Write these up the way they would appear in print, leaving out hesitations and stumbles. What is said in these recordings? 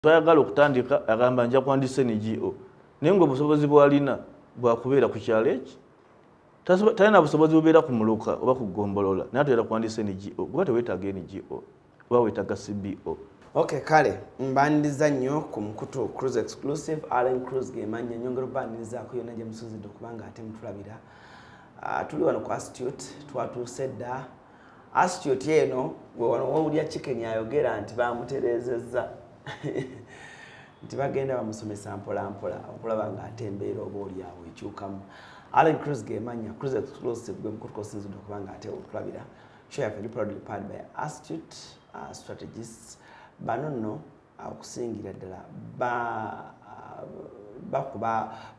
twayagala okutandika agamba nja kwandisa NGO naye nga obusobozi bwalina bwakubeera ku kyalo eki talina busobozi bubeera ku muluka oba ku ggombolola naye atera kwandisa NGO kuba teweetaaga NGO oba weetaaga CBO. Okay, kale mbandiza nnyo ku mukutu CRUZ exclusive ALLANCRUZ gemanya nyongera obandizaako yonna gye musuzidde okubanga ate mutulabira. Tuli wano ku Astute twatuuse dda. Astute eno gwe wano wawulya chicken ayogera nti bamutereezezza nti bagenda bamusomesa mpolampola okulaba nga ate embeera oba oliawo ekyukamu. ALLANCRUZ gemanya CRUZ exclusive gwe mukutu kosinzidde okubanga ate otulabira. Show yaffe proudly powered by Astute strategists. Bano nno okusingira ddala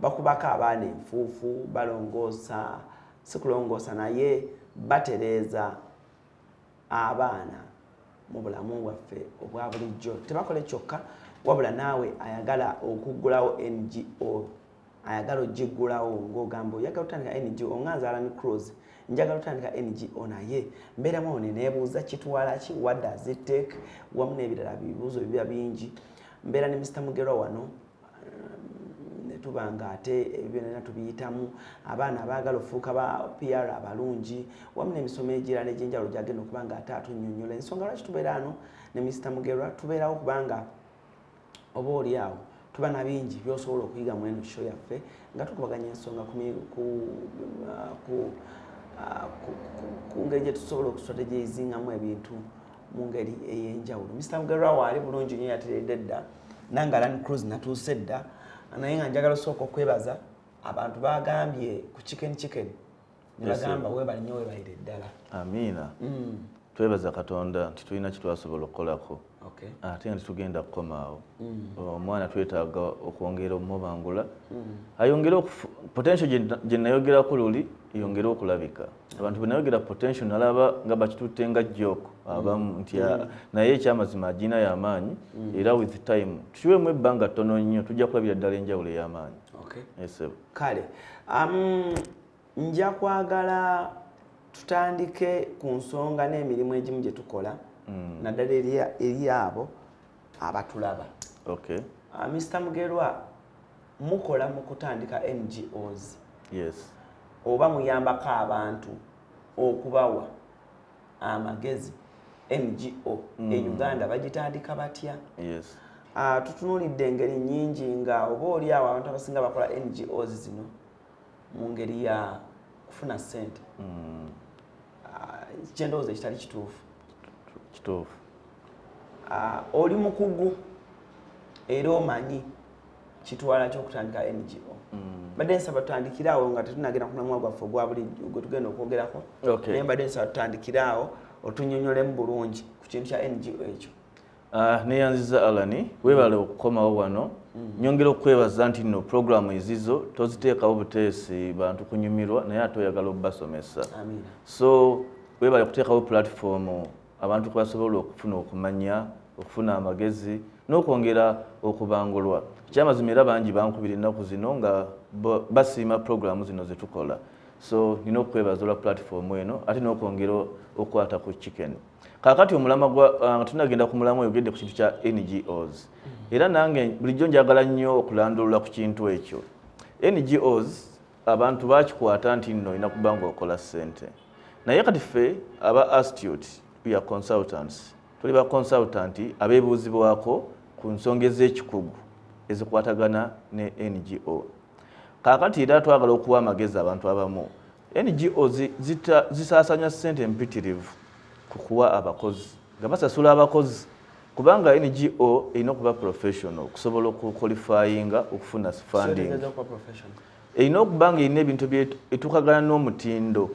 bakubako abaana enfuufu balongoosa si kulongoosa naye batereeza abaana mu bulamu bwaffe obwa bulijjo. Tebakole kyokka wabula naawe ayagala okuggulawo NGO ayagala ogiggulawo ng'ogamba oyagala otandika NGO onganza ALLANCRUZ njagala otandika NGO naye mbeeramu one neebuuza kitwala ki what does it take wamu n'ebirala bibuuzo biba bingi. Mbeera ne Mr. Mugerwa wano ne tuba nga ate ebyo byonna tubiyitamu abaana abaagala ofuuka ba PR abalungi wamu n'emisomo egirala egy'enjawulo gyagenda okuba nga ate atunnyonnyola ensonga lwaki tubeera ano ne Mr. Mugerwa tubeerawo kubanga oba oliawo tuba na bingi by'osobola okuyiga mu eno show yaffe nga tukubaganya ensonga ku ngeri gye tusobola okustrategizingamu ebintu mu ngeri ey'enjawulo. Mr. Mugerwa waali bulungi nnyo yateredde dda nange ALLANCRUZ natuuse dda naye nga njagala osooka okwebaza abantu bagambye ku chicken ne bagamba weebale nnyo weebalire ddala. Amiina. Twebaza Katonda nti tulina kitwasobola okukolako ate nga titugenda kukomaawo. Omwana twetaaga okwongera omubangula ayongere potential gye nayogerako luli yongere okulabika. Abantu bwe nayogera potential nalaba nga bakitutte nga jjooko abamu nti naye ekyamazima agina y'amaanyi era with time tukiwemu ebbanga ttono nnyo tujja kulabira ddala enjawulo ey'amaanyi. Kale nja kwagala tutandike ku nsonga n'emirimu egimu gye tukola naddala eri abo abatulaba. Mr. Mugerwa mukola mu kutandika NGOs. Yes. Oba muyambako abantu okubawa amagezi NGO e Uganda bagitandika batya? Yes. Tutunuulidde engeri nnyingi nga oba oliawo abantu abasinga bakola NGOs zino mu ngeri ya kufuna ssente. Kyendowooza ekitali kituufu. Oli mukugu era omanyi kitwala ky'okutandika NGO. Badde nsaba tutandikiraawo nga tetunagenda ku mulamwa gwaffe ogwa bulijjo gwe tugenda okwogerako. Naye mbadde nsaba tutandikiraawo otunnyonnyolemu bulungi ku kintu kya NGO ekyo. Neyanziza Alani weebale okukomawo wano. Nyongera okwebaza nti nno programu ezizo toziteekawo buteesi bantu kunyumirwa naye ate oyagala obbasomesa. So weebale kuteekawo platform abantu kwe basobola okufuna okumanya okufuna amagezi n'okwongera okubangulwa. Kyamazima era bangi bankubira ennaku zino nga basiima programu zino ze tukola. So nina okwebaza olwa platform eno ate n'okwongera okwata ku chicken. Kaakati omulamwa tunagenda ku mulamwa oyogedde ku kintu kya NGOs. Era nange bulijjo njagala nnyo okulandulula ku kintu ekyo. NGOs abantu bakikwata nti nno ina kuba ng'okola ssente. Naye kati ffe aba Astute we are consultants. Tuli ba consultant abeebuuzibwako ku nsonga ez'ekikugu ezikwatagana ne NGO. Kaakati era twagala okuwa amagezi abantu abamu. NGO zisaasanya ssente mpitirivu ku kuwa abakozi nga basasula abakozi kubanga NGO erina okuba professional okusobola okuqualifyinga okufuna funding. Erina okuba nga erina ebintu etukagana n'omutindo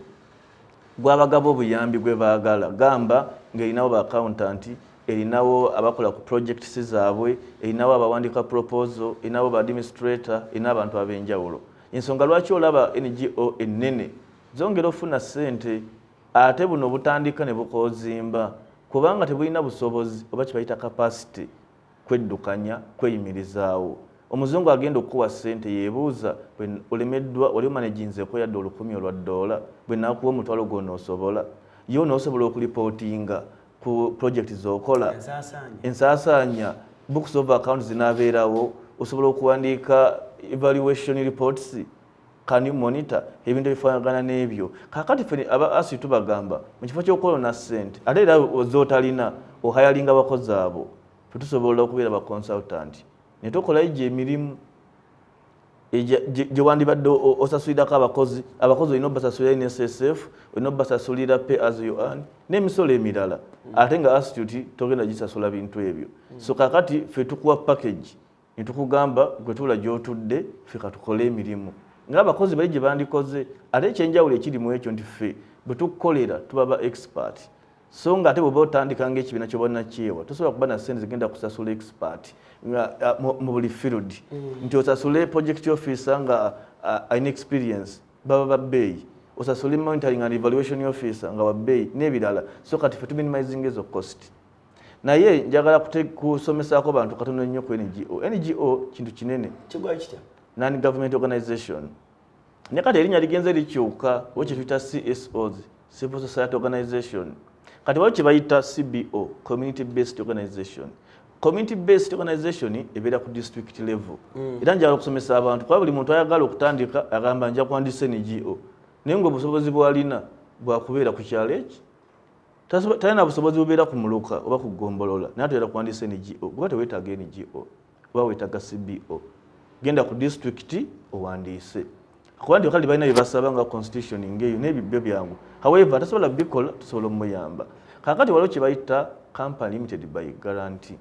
gw'abagaba obuyambi gwe baagala. Gamba ng'erinawo ba accountant, erinawo abakola ku projects zaabwe, erinawo abawandiika proposal, erinawo ba administrator, erina abantu ab'enjawulo. Ensonga lwaki olaba NGO ennene zongera ofuna ssente ate buno butandika ne bukozimba kubanga tebulina busobozi oba kibayita capacity kweddukanya kweyimirizaawo. Omuzungu agenda okuwa ssente yeebuuza bwe olemeddwa oli omanaginzeeko yadde $1,000 bwe naakuwa omutwalo gw'onoosobola yo n'osobola okulipootinga ku project z'okola ensaasaanya books of accounts zinabeerawo, osobola okuwandiika evaluation reports, can you monitor ebintu ebifaanagana n'ebyo. Kaakati ffe asi tubagamba mu kifo ky'okukolona ssente ate era z'otalina ohayalinga abakozi abo, ffe tusobola okubeera ba consultant ne tokolayo gye emirimu gye wandibadde osasulirako abakozi olina obasasulira NSSF, olina obasasulira pay as you earn n'emisolo emirala, ate nga institute togenda gisasula bintu ebyo. So kaakati ffe tukuwa package ne tukugamba gwe tuula gy'otudde ffe katukole emirimu ng'abakozi bali gye bandikoze, ate ekyenjawulo ekiri mu ekyo nti ffe bwe tukukolera tuba ba expert. So nga ate bw'oba otandika ng'ekibiina ky'oba nakyewa tosobola kuba na ssente zigenda kusasula expert mu buli field nti osasule project officer nga alina experience baba babbeeyi, osasule monitoring and evaluation officer nga wabbeeyi n'ebirala. So kati ffe tuminimizing ezo cost. Naye njagala kusomesaako bantu katono nnyo ku NGO. NGO kintu kinene, kigwa kitya non-government organization. Naye kati erinnya ligenze likyuka wo kye tuyita CSOs, civil society organization. Kati waliwo kye bayita CBO, community based organization. Community based organization ebeera ku district level. Era njagala okusomesa abantu kuba buli muntu ayagala okutandika agamba nja kuwandiisa NGO. Naye ng'obusobozi bw'alina bwakubeera ku kyalo eki talina busobozi bubeera ku muluka oba ku ggombolola, naye atera kuwandiisa NGO. Kuba teweetaaga NGO oba weetaaga CBO, genda ku district owandiise. Kuba kali balina bye basaba nga constitution ng'eyo n'ebibyo byangu. However, tasobola bikola, tusobola omuyamba. Kaakati waliwo kye bayita company limited by guarantee.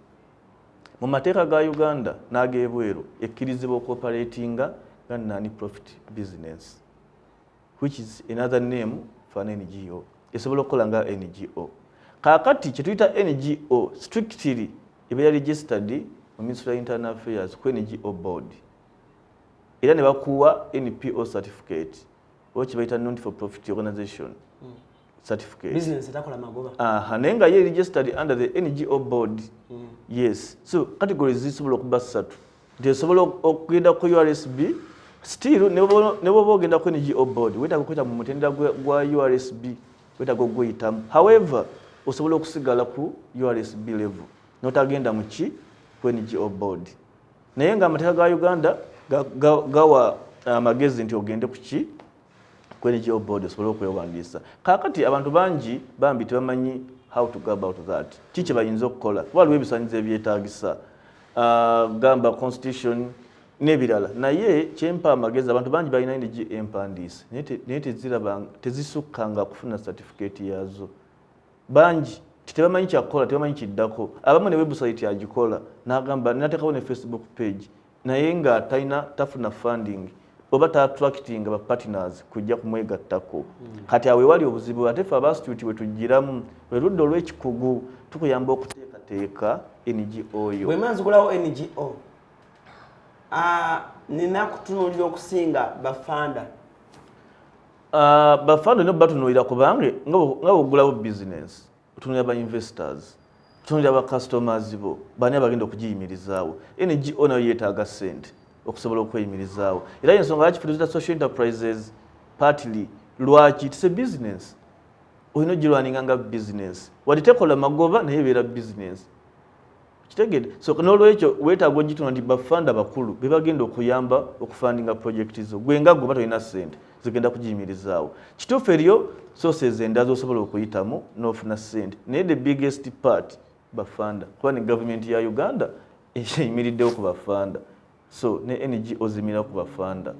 Mu mateeka ga Uganda n'ag'ebweru ekkirizibwa okoperatinga nga non-profit business, which is another name for an NGO. Esobola okukola nga NGO. Kaakati kye tuyita NGO strictly ebeera registered mu Ministry of Internal Affairs ku NGO board. Era ne bakuwa NPO certificate oba kye bayita non for profit organization certificate. Business etakola magoba. Naye nga ye registered under the NGO board. Yes. So categories zisobola okuba ssatu. Nti esobola okugenda ku URSB, still ne bwoba ogenda ku NGO board weetaaga okweta mu mutendera gwa URSB, weetaaga ogweyitamu. However, osobola okusigala ku URSB level n'otagenda mu ki ku NGO board. Naye nga amateeka ga Uganda gawa amagezi nti ogende ku ki ku NGO board osobola okwewandiisa. Kaakati abantu bangi bambi tebamanyi how to go about that. Kiki bayinza okukola? Waliwo ebisaanyizo ebyetaagisa, gamba constitution n'ebirala. Naye kyempa amagezi abantu bangi balina NGO empandiise naye tezisukkanga kufuna certificate yaazo. Bangi tebamanyi kyakukola, tebamanyi kiddako. Abamu ne website agikola n'agamba nateekawo ne Facebook page naye nga tafuna funding oba ta-attracting ba partners kujja kumwegattako. Kati awe wali obuzibu ate ffe abasituti we tujjiramu lwe ludda olw'ekikugu tukuyamba okuteekateeka NGO yo. Bwe manzigulawo NGO nina kutunuulira okusinga bafanda. Bafanda nyo batunuulira kubanga nga bwogulawo business otunuulira ba investors, otunuulira ba customers bo bani abagenda okugiyimirizaawo. NGO nayo yeetaaga ssente okusobola okweyimirizaawo. Era ensonga lwaki ffe tuzita social enterprises partly lwaki it's a business. Olina ogirwaninga nga business. Wadde tekola magoba naye ebeera business. Kitegedde. So n'olwekyo weetaaga ogituna nti bafanda bakulu be bagenda okuyamba okufandinga project zo. Gwe nga gwe tolina ssente zigenda kugiyimirizaawo. Kituufu eriyo sources endala z'osobola okuyitamu n'ofuna ssente. Naye the biggest part bafanda. Kuba ne government ya Uganda eyimiriddewo ku bafanda. So ne NGO zimira ku bafanda.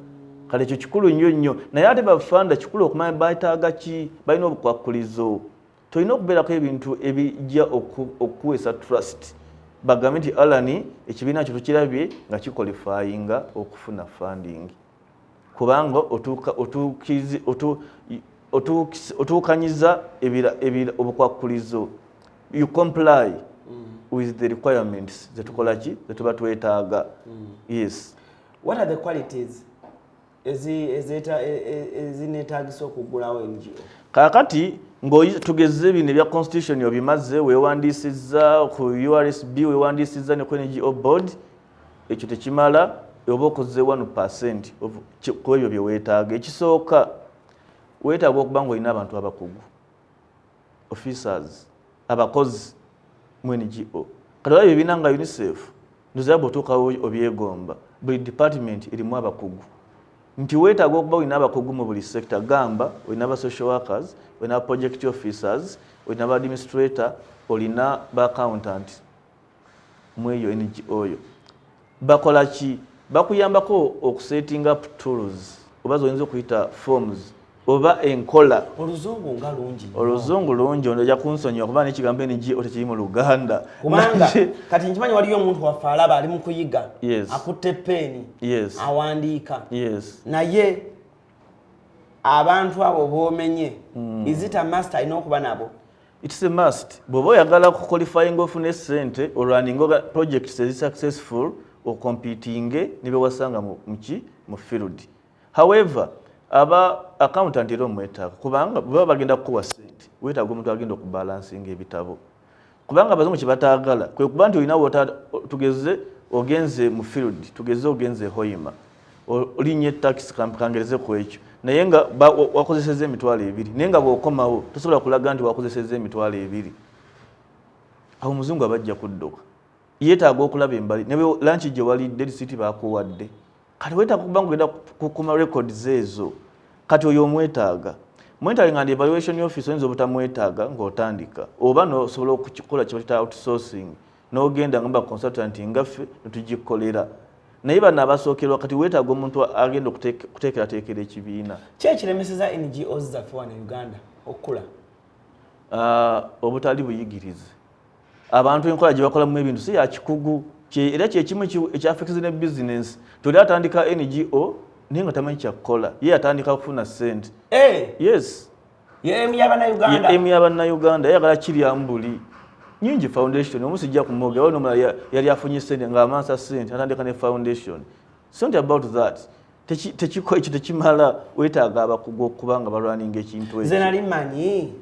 Kale ekyo kikulu nnyo. Naye ate bafanda kikulu okumanya baetaaga ki, balina obukwakkulizo. Tolina okubeerako ebintu ebijja okuweesa trust. Bagambe nti Allan ekibiina kyo tukirabye nga kikwalifyinga okufuna funding. Kubanga otuukanyiza obukwakkulizo. You comply with the requirements zetukola ki zetuba twetaaga. Yes. What are the qualities ezinetaagisa okugulawo NGO? Kaakati tugeze bino ebya constitution obimaze weewandiisizza ku URSB weewandiisizza ne ku NGO board, ekyo tekimala oba okoze 1% ku ebyo bye weetaaga. Ekisooka weetaaga okuba ng'olina abantu abakugu, officers, abakozi mu NGO. Kati olaba ebibiina nga UNICEF ndozabo tukawo obyegomba buli department ilimu abakugu nti wetaaga okuba olina abakugu mu buli sector gamba olina aba social workers olina project officers olina aba administrator olina ba accountant mweyo NGO yo bakola ki bakuyambako okusetting up tools oba zoyinza okuyita forms oba enkola oluzungu nga lungi oluzungu lungi ondoja kunsonyiwa kuba n'ekigambo NGO tekiri mu Luganda kubanga kati nkimanyi waliyo omuntu waffe alaba ali mu kuyiga yes. akutte peeni yes. awandiika yes. naye abantu abo boomenye is it a must alina okuba nabo it's a must bw'oba oyagala kuqualifying ofune sente olwaninga projects ezi successful ocompetinge nibe wasanga mu field however aba accountant ero mwetaaga kubanga baba bagenda kukuwa sente wetaaga omuntu agenda okubalansinga ebitabo kubanga abazungu kibataagala kwe kuba nti olinawo tugeze ogenze mu field tugeze ogenze hoima olinye tax kangereze ku ekyo naye nga wakozeseza emitwalo 2 naye nga bw'okomawo tosobola kulaga nti wakozeseza emitwalo 2 awo omuzungu abajja kudduka yeetaaga okulaba embali ne lanchi gye walidde risiti baakuwadde kati wetaaga kuba ngenda kukuma records ezo kati oyo omwetaaga mwetaaga nga evaluation office oyinza obutamwetaaga ng'otandika oba nosobola okukikola kyebayita outsourcing n'ogenda ngamba consultant ngaffe netugikolera naye bano abasookerwa kati wetaaga omuntu agenda okuteekerateekera ekibiina ki ekiremeseza NGOs zaffe wano Uganda okukula obutali buyigirize abantu enkola gye bakolamu ebintu si yakikugu era kyekimu ekyafekize ne business toli atandika NGO naye nga tamanyi kyakukola ye atandika kufuna sente yes emu y'Abannayuganda yayagala kiryamu buli nyingi foundation omusijja kumwoge wano omulala yali afunye sente ng'amansa sente atandika ne foundation it's not about that tekiko ekyo tekimala wetaaga abakugu okubanga balwaninga ekintu ekyo nze nali manyi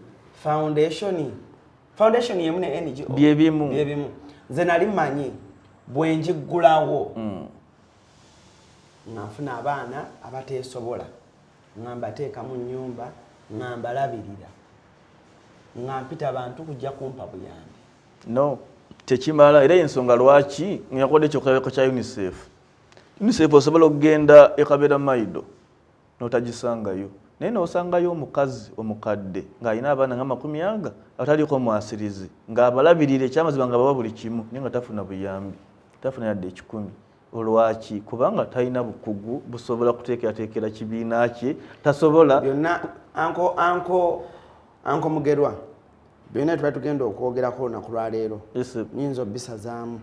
foundation yemu ne NGO byebimu nze nali manyi bwe njiggulawo nga nfuna abaana abateesobola nga mbateeka mu nnyumba nga mbalabirira nga mpita abantu kujja kumpa buyambi no tekimala era ensonga lwaki nyakodde ekyokulabeko kya UNICEF osobola okugenda ekabeera maido n'otagisangayo naye n'osangayo omukazi omukadde ng'alina abaana nga 100 ataliko mwasirizi ng'abalabirira ekyamazima nga baba buli kimu naye nga tafuna buyambi tafuna yadde 10 olwaki kubanga talina bukugu busobola kuteekerateekera kibiina kye tasobola byonna anko mugerwa byonna tuba tugenda okwogerako olunaku lwaleero nyinza obisazaamu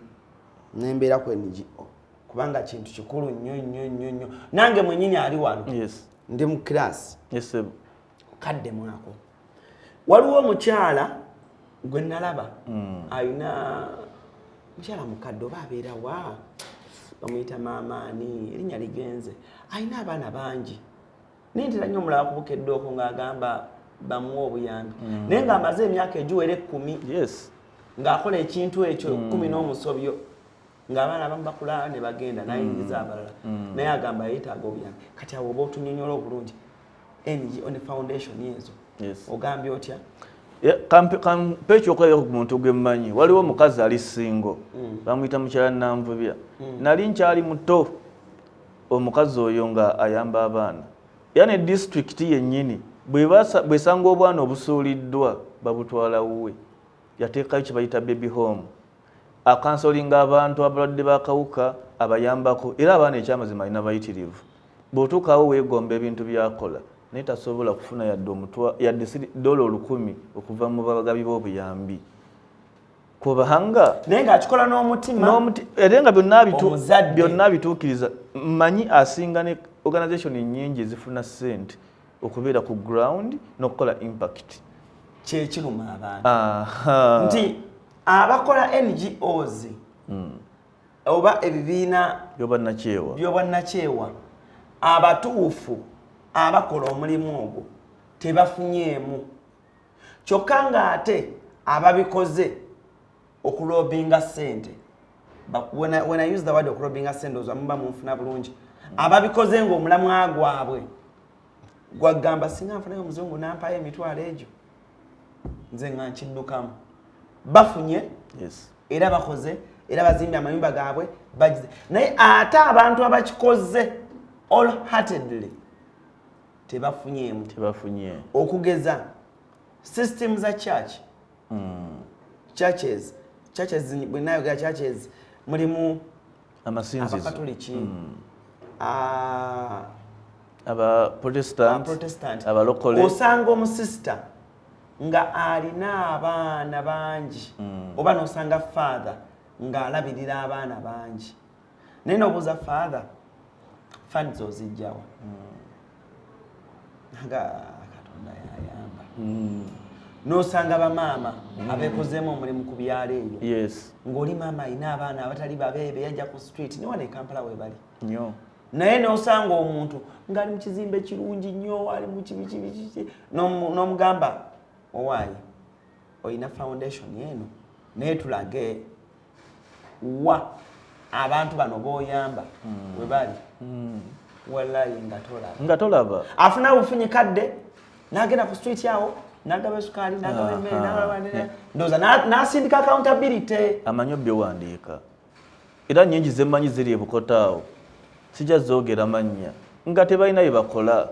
nembeera ku NGO kubanga kintu kikulu nnyo nange mwenyini ali wano ndi mu class kadde mwako waliwo omukyala gwe nalaba ayina mukyala mukadde oba abeera wa bamuyita maamaani erinnya ligenze ayina abaana bangi naye ntera nnyo omulaba kubukedde okwo ng'agamba bamuwa obuyambi naye ng'amaze emyaka egiwera 10 ng'akola ekintu ekyo 10 n'omusobyo ng'abaana abamu bakula ne bagenda nayingiza abalala naye agamba yeetaaga obuyambi kati awo oba otunyonyola obulungi NGO ne foundation ezo ogambye otya kampe ekyokulabako ku muntu gwemmanyi waliwo omukazi ali singo bamuyita mukyala Nanvubya nali nkyali muto omukazi oyo nga ayamba abaana era ne district yennyini bwesanga obwana obusuuliddwa babutwala wuwe yateekayo kye bayita baby home akansolinga abantu abalwadde bakawuka abayambako era abaana ekyamazima alina bayitirivu bw'otuukawo weegomba ebintu byakola naye tasobola kufuna yadde $100 okuva mu bagabi b'obuyambi kubanga naye ng'akikola n'omutima era nga byonna bituukiriza mmanyi asinga ne organisation nnyingi ezifuna sente okubeera ku ground n'okukola impact kyekiruma abantu nti abakola NGOs oba ebibiina by'obwannakyewa abatuufu abakola omulimu ogwo tebafunyeemu kyokka ng'ate ababikoze okulobinga sente when I use the word okulobinga sente ozamuba munfuna bulungi ababikoze ng'omulamwa gwabwe gwagamba singa nfunayo omuzungu nampayo emitwalo egyo nze nga nkiddukamu bafunye era bakoze era bazimbye amayumba gaabwe bagize naye ate abantu abakikoze all-heartedly tebafunyeemu okugeza system za church churches bwe nayogera churches mulimu abakatoliki Protestant abalokole osanga omusista nga alina abaana bangi oba nosanga father nga alabirira abaana bangi naye nobuuza father funds ozijjawa nga Katonda yayamba nosanga bamaama abekozeemu omulimu ku byalo eyo ng'oli maama alina abaana abatali babeebe yajja ku street ne wano e Kampala we bali naye nosanga omuntu ng'ali mu kizimbe kirungi nnyo ali mu kibiki n'omugamba owaayi olina foundation eno naye tulage wa abantu bano b'oyamba we bali wallahi nga tolaba afuna bufunye kadde n'agenda ku street yawo n'agaba essukaali n'agaba emmere ndowooza n'asindika accountability amanyi byowandiika era nnyingi zemmanyi ziri ebukotaawo sijja zoogera mannya nga tebalina bye bakola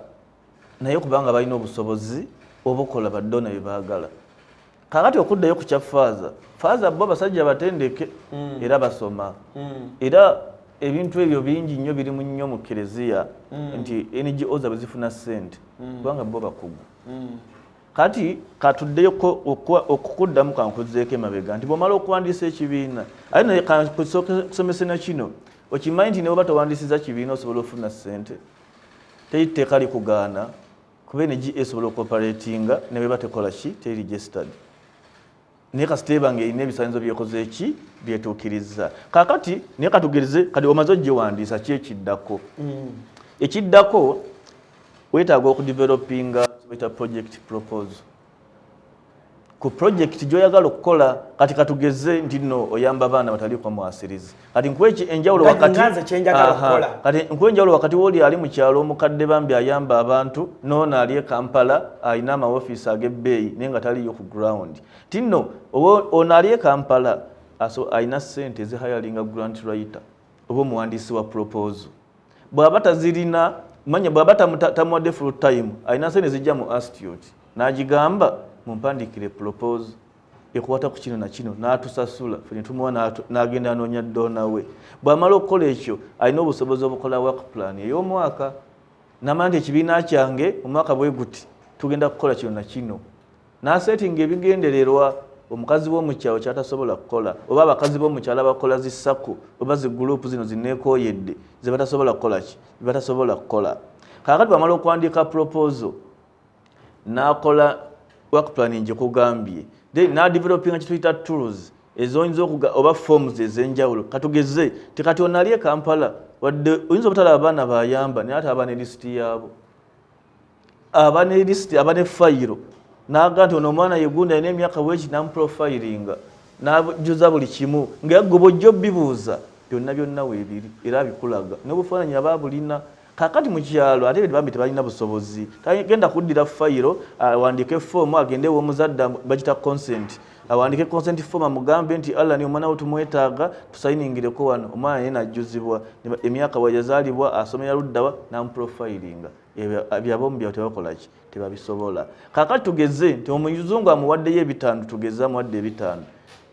naye kubanga balina obusobozi obukola baddona bye baagala kakati okuddayo ku kya faaza bo basajja batendeke era basoma era ebintu ebyo bingi nnyo birimu nnyo mu kereziya nti NGOs bwe zifuna ssente kubanga bo bakugu kati katuddeyo okukuddamu kankuzeeko emabega nti bw'omala okuwandiisa ekibiina ate naye kusomesa na kino okimanyi nti ne bw'oba towandiisiza kibiina osobola okufuna ssente teriteeka likugaana kuba NGO esobola okoperatinga ne bweba tekola ki teri registered naye kasita eba ng'erina ebisaanyizo byekoze ki byetuukiriza kaakati naye katugereze kati omaze ogyewandiisa ki ekiddako ekiddako weetaaga okudevelopinga beta project proposal ku project gy'oyagala okukola kati katugeze nti nno oyamba abaana bataliko mwasirizi kati nkuwe enjawulo wakati w'oli ali mu kyalo omukadde bambi ayamba abantu n'ono ali e Kampala alina amawofiisi ag'ebbeeyi naye nga taliyo ku ground ti nno ono ali e Kampala alina ssente ezihayalinga grant writer oba omuwandiisi wa proposal bw'aba tazirina manya bw'aba tamuwadde full time alina ssente zijja mu institute n'agigamba mumpandikire proposal ekwata ku kino na kino n'atusasula fene tumuwa n'agenda anoonya ddona we bw'amala okukola ekyo alina obusobozi obukola work plan ey'omwaka n'amanya nti ekibiina kyange omwaka bwe guti tugenda kukola kino na kino n'asetinga ebigendererwa omukazi w'omukyalo kyatasobola kukola oba abakazi b'omukyalo abakola zissaku oba zigurupu zino zineekooyedde ze batasobola kukola ki batasobola kukola kaakati bw'amala okuwandiika proposal n'akola work planning gyekugambye then n'adevelopinga kituyita tools eziyinza oba forms ez'enjawulo katugeze tekati onali e Kampala wadde oyinza obutalaba abaana bayamba naye ate aba ne lisiti yaabo aba ne lisiti aba ne fayiro n'aga nti ono omwana yegundi alina emyaka bweki namuprofilinga n'ajuza buli kimu ngayagoba ojja obbibuuza byonna weebiri era bikulaga n'obufaananyi aba bulina kakati mu kyalo ate bambi tebalina busobozi tagenda kuddira fayiro awandike fomu agende w'omuzadde bagita consent awandike consent form amugambe nti ni omwana we tumwetaaga tusayiningireko wano omwana naye najjuzibwa emyaka weyazaalibwa asomera luddawa namuprofilinga byabombi byabo tebakola ki tebabisobola kakati tugeze nti omuzungu amuwaddeyo ebitano tugeze amuwadde ebitano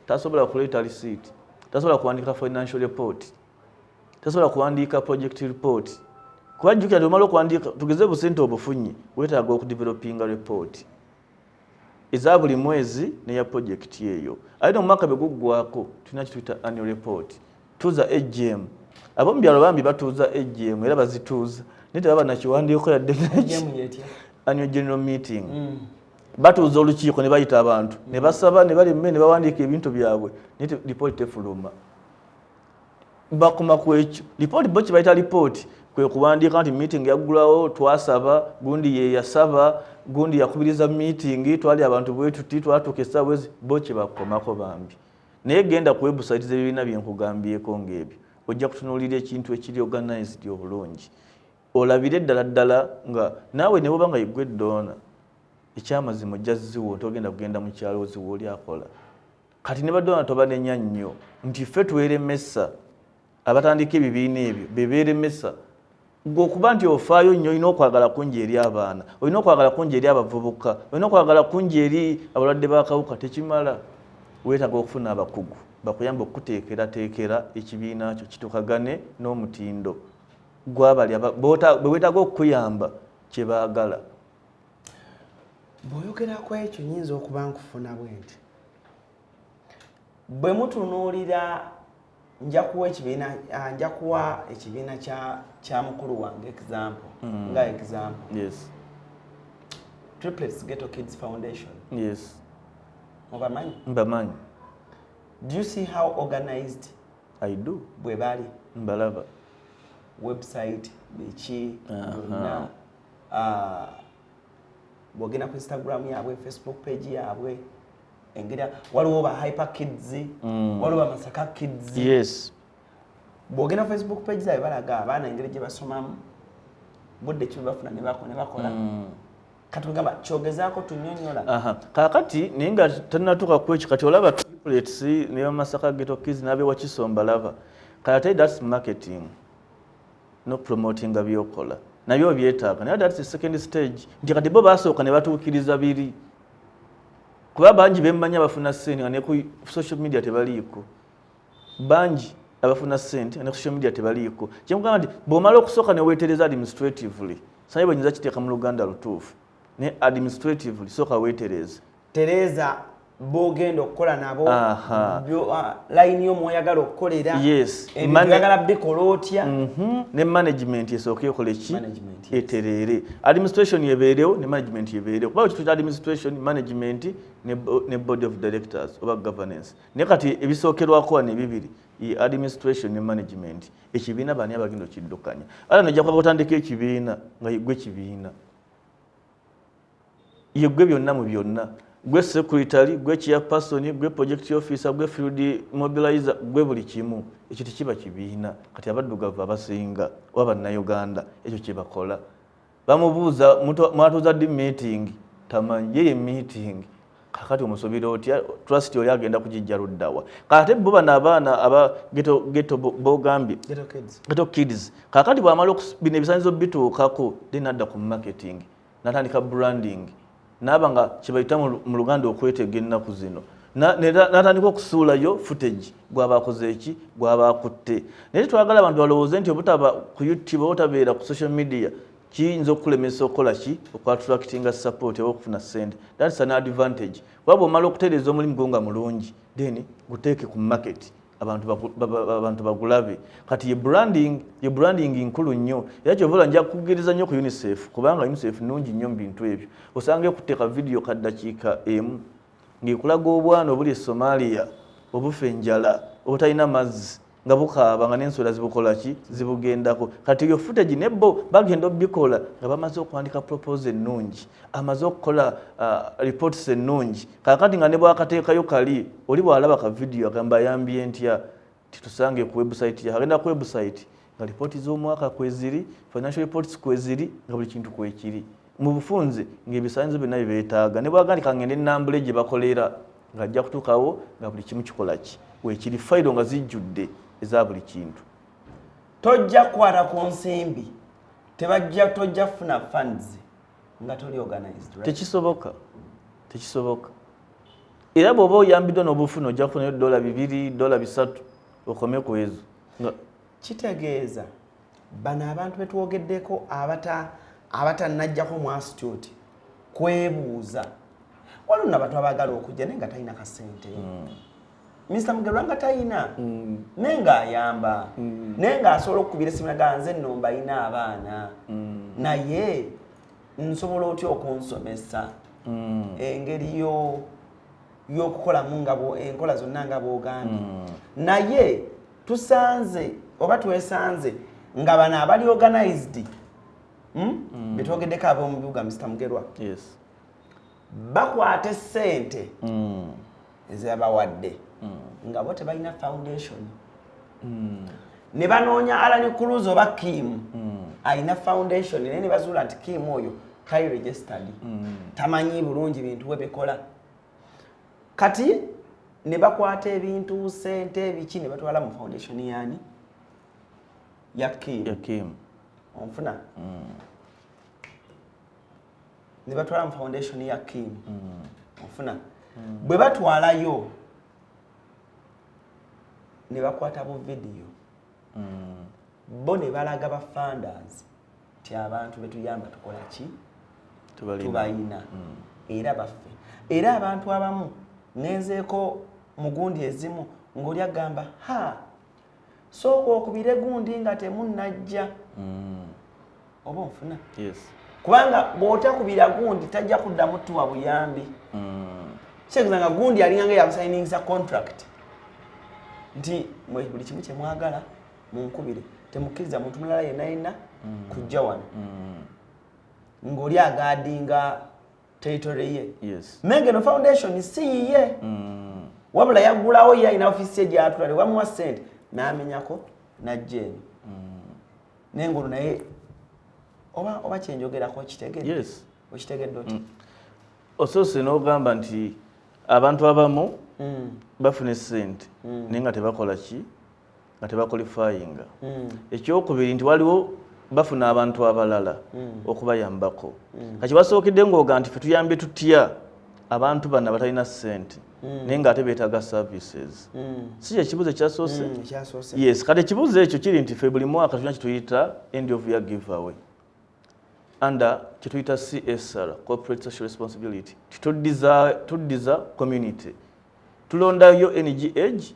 tasobola kuleeta receipt tasobola kuwandiika financial report tasobola kuwandiika project report kwajjukira nti omala okuwandiika tugeze busente obufunyi weetaaga okudevelopinga report eza buli mwezi neya projekiti eyo ate omumwaka bwe guggwako tulina kituyita annual report tuuza AGM abomu byalo bambi batuuza AGM era bazituuza naye tebaba nakiwandiiko yadde annual general meeting batuuza olukiiko ne bayita abantu ne basaba ne bali mmene ne bawandiika ebintu byabwe naye report tefuluma bakoma ku ekyo report bo kibayita report kwe kuwandiika nti meeting yaggulawo twasaba gundi ye yasaba gundi yakubiriza meeting twali abantu bwetuti twatuuka essaawa ezi bo kye bakomako bambi naye genda ku website z'ebibiina bye nkugambyeko ng'ebyo ojja kutunuulira ekintu ekiri organized obulungi olabire ddala nga naawe ne bwoba nga yeggwe eddoona ekyamazima ojja ziwo togenda kugenda mu kyalo ziwo oli akola kati ne badona tobanenya nnyo nti ffe tuweremesa abatandika ebibiina ebyo bebeeremesa ng'okuba nti ofaayo nnyo olina okwagala kungi eri abaana olina okwagala kungi eri abavubuka olina okwagala kungi eri abalwadde b'akawuka tekimala weetaaga okufuna abakugu bakuyamba okukuteekerateekera ekibiina kyo kitukagane n'omutindo gw'abali bwe weetaaga okukuyamba kye baagala. Bw'oyogerako ekyo nyinza okuba nkufuna bwe nti bwe mutunuulira nja kuwa ekibiina kya mukulu wange example nga example. Yes. Triplets Ghetto Kids Foundation. Yes. Obamanyi? Mbamanyi. Do you see how organized? I do. Bwe bali? Mbalaba. Website biki byonna bwogenda ku Instagram yaabwe, Facebook page yaabwe, engeri waliwo ba Hyper Kids, waliwo ba Masaka Kids. Yes. Bwogenda ku Facebook page zaabwe balaga abaana engeri gye basomamu budde ki bafuna ne bakola. Katugamba kyogezaako tunnyonnyola. Kaakati naye nga tannatuuka ku ekyo kati olaba triplets ne Masaka Ghetto Kids n'abeewa Kisomba lava. Kati that's marketing. No promoting byokola. Nabyo byetaaga. Naye that's the second stage. Nti kati bo basooka ne batuukiriza biri. Kuba bangi bemmanya bafuna ssente nga ne ku social media tebaliiko. Bangi abafuna ssente ne ku social media tebaliiko. Kyemugamba nti bw'omala okusooka ne weetereza administratively. Sayi bwenyinza kiteeka mu Luganda lutuufu. Ne administratively sooka weetereza. Tereza bogenda okukola nabo line y'omwoyagala okukolera. Yes. Oyagala bikola otya. Ne management esooka ekola ki eterere. Administration yebeerewo ne management yebeerewo. Kuba kitu administration, management ne board of directors oba governance. Ne kati ebisookerwako ne bibiri. Administration ne management. Ekibiina bani abagenda okiddukanya. Ala nojja kuba otandika ekibiina nga yegwe kibiina. Yegwe byonna mu byonna. Gwe secretary, gwe chairperson, gwe project officer, gwe field mobilizer, gwe buli kimu. Ekyo tekiba kibiina. Kati abaddugavu abasinga oba bannayuganda ekyo kye bakola. Bamubuuza mwatuuza ddi meeting, tamanyi ye meeting. Kakati omusobira otya trust oli agenda kugijja luddawa. Kati bo bano abaana aba ghetto bogambye ghetto kids. Kakati bw'amala bino ebisanyizo bituukako then adda ku marketing natandika branding. Nabanga kibayita mu Luganda okwetega ennaku zino. Natandika okusuulayo footage gw'abakoze eki gw'abakutte. Naye twagala abantu balowooze nti obutaba ku YouTube otabeera ku social media kiyinza okulemesa okukola ki okwa-attractinga support oba okufuna ssente. That's an advantage. Waba omala okutereeza omulimu gwo nga mulungi then guteeke ku market abantu bagulabe. Kati ye branding nkulu nnyo. Era kyovola nja kukugiriza nnyo ku UNICEF kubanga UNICEF nnungi nnyo mu bintu ebyo. Osange okuteeka video ka ddakiika emu ng'ekulaga obwana obuli Somalia obufa enjala obutalina mazzi nga bukaaba nga n'enswera zibukola ki zibugendako. Kati yo footage nebbo bagenda obikola nga bamaze okwandika proposal ennungi, amaze okukola reports ennungi. Kakati nga ne bwakateekayo kali oli bw'alaba ka video agamba ayambye ntya titusange ku website ya agenda ku website nga report z'omwaka kweziri, financial reports kweziri, nga buli kintu kwekiri. Mu bufunze ng'ebisaanyizo byonna beetaaga ne bwagandika ngende ennambula gye bakolera ng'ajja kutuukawo nga buli kimu kikola ki weekiri fayiro nga zijjudde eza buli kintu. Tojja kukwata ku nsimbi tojja kufuna funds nga toli organized, right? Tekisoboka. Era bw'oba oyambiddwa n'obufuna ojja kufunayo $2, $3 okome ku ezo. Kitegeeza bano abantu betwogeddeko abatannajjako mu institute kwebuuza waliwo n'abantu abaagala okujja naye nga talina kasente. Mr. Mugerwa nga talina naye ng'ayamba naye ng'asobola okukubira esimu naga nze nno mbalina abaana naye nsobola otya okunsomesa engeri y'okukolamu enkola zonna nga bw'ogambye. Naye tusanze oba twesanze nga bano abali organized betwogeddeko ab'omu bibuga Mr. Mugerwa bakwata essente ezabawadde nga bo tebalina foundation ne banoonya ALLANCRUZ oba Kim alina foundation naye ne bazuula nti Kim oyo kali registered tamanyi bulungi bintu we bikola. Kati ne bakwata ebintu sente ebiki ne batwala mu foundation yani ya Kim onfuna ne batwala mu foundation ya Kim onfuna bwe batwalayo ne bakwata bu video bo ne balaga ba funders ti abantu betuyamba tukola ki tubalina era baffe era abantu abamu ngenzeeko mugundi ezimu ng'oli agamba sooka okubire gundi nga temunnajja oba onfuna kubanga bw'otakubira gundi tajja kuddamu tuwa buyambi kitegeeza nga gundi alinganga yakusayiningisa contract nti mwe buli kimu kye mwagala munkubire temukkiriza muntu mulala yenna kujja wano ng'oli agadinga territory ye Megeno Foundation si yiye wabula yagulawo ye alina ofisi ye gy'atulale wamuwa ssente n'amenyako najjeeni naye ng'olwo naye oba kyenjogerako okitegedde oti osoose n'ogamba nti abantu abamu bafuna ssente naye nga tebakola ki nga tebakolifayinga ekyokubiri nti waliwo bafuna abantu abalala okubayambako kati basookedde ng'oga nti fe tuyambe tutya abantu bano abatalina ssente naye ng'ate beetaaga services si kyekibuuzo ekyasoose yes kati ekibuuzo ekyo kiri nti fe buli mwaka tulina kyetuyita end of year giveaway under kyetuyita CSR corporate social responsibility tuddiza community tulondayo NGH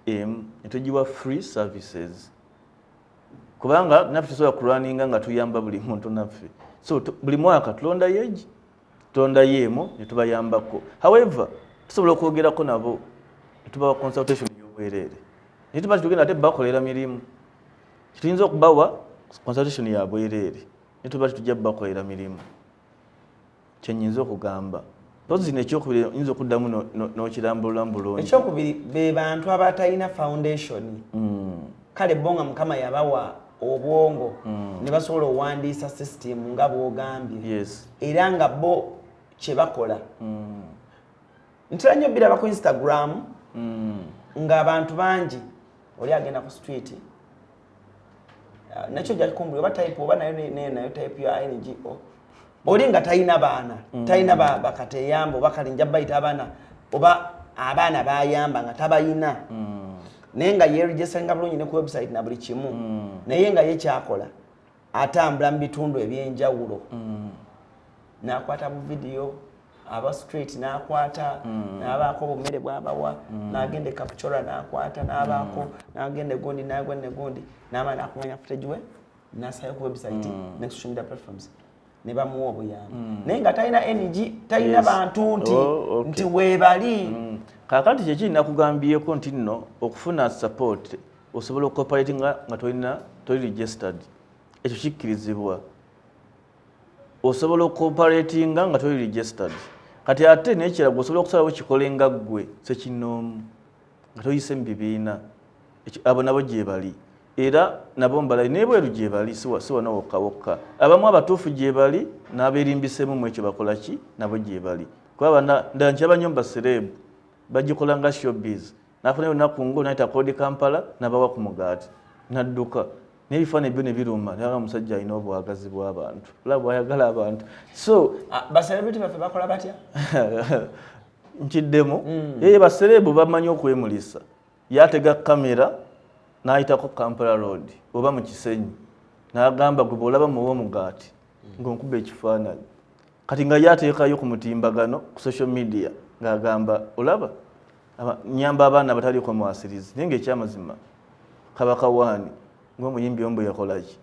ne tugiwa free services kubanga naffe tusobola kulwaninga nga tuyamba buli muntu naffe so buli mwaka tulondayo emo ne tubayambako however tusobola okwogerako nabo ne tubawa consultation y'obwereere naye tuba tugenda ate bakolera mirimu kituyinza okubawa consultation ya bwereere ne tuba tujja bakolera mirimu kyenyinza okugamba pozina ekyokubiri yinza okuddamu n'okirambulula bulungi ekyokubiri be bantu abatalina foundation kale bonga mukama yabawa obwongo ne basobola owandiisa system nga bw'ogambye era nga bo kye bakola ntera nnyo biraba ku Instagram ng'abantu bangi oli agenda ku street nakyo gyakikumbula oba type oba nayo type ya NGO oli nga talina baana talina bakateyamba oba kale nja bayita abaana oba abaana bayamba nga tabayina naye nga yeregistaringa bulungi ne ku website na buli kimu naye nga ye kyakola atambula mu bitundu ebyenjawulo n'akwata bu video aba street n'akwata n'abaako obumere bw'abawa n'agenda captura n'akwata n'abaako n'agenda gundi n'amala n'akumanya footage we n'asayo ku website ne social media platforms ne bamuwa obuyambi naye nga talina energy talina bantu nti weebali kakati kyekiri nakugambyeko nti nno okufuna support osobola okoperatinga nga toli registered ekyo kikkirizibwa osobola okoperatinga nga toli registered kati ate nekirago osobola okusalawo kikolenga ggwe sekinoomu nga toyise mu bibiina abo nabo gyebali era nabo mbalayi nebweru gyebali siwana wokkawokka abamu abatuufu gyebali n'abeerimbisemu mu ekyo bakola ki nabo gyebali kuba ndankyaba nnyo baserebu bagikola nga showbiz nafuna olunaku ngo nayita kodi Kampala nabawa ku mugaati nadduka n'ebifaananyi byo ne biruma naye omusajja alina obwagazi bw'abantu olaba bw'ayagala abantu so baselebrity baffe bakola batya nkiddemu yeye baserebu bamanyi okwemulisa yatega kamera n'ayitako Kampala road oba mu Kisenyi n'agamba gwe bw'olaba muwa omugaati ng'onkuba ekifaananyi kati nga yateekayo ku mutimbagano ku social media ng'agamba olaba nyamba abaana bataliko mwasirizi naye ng'ekyamazima Kabaka Waani ng'omuyimbi omu bwe yakolaki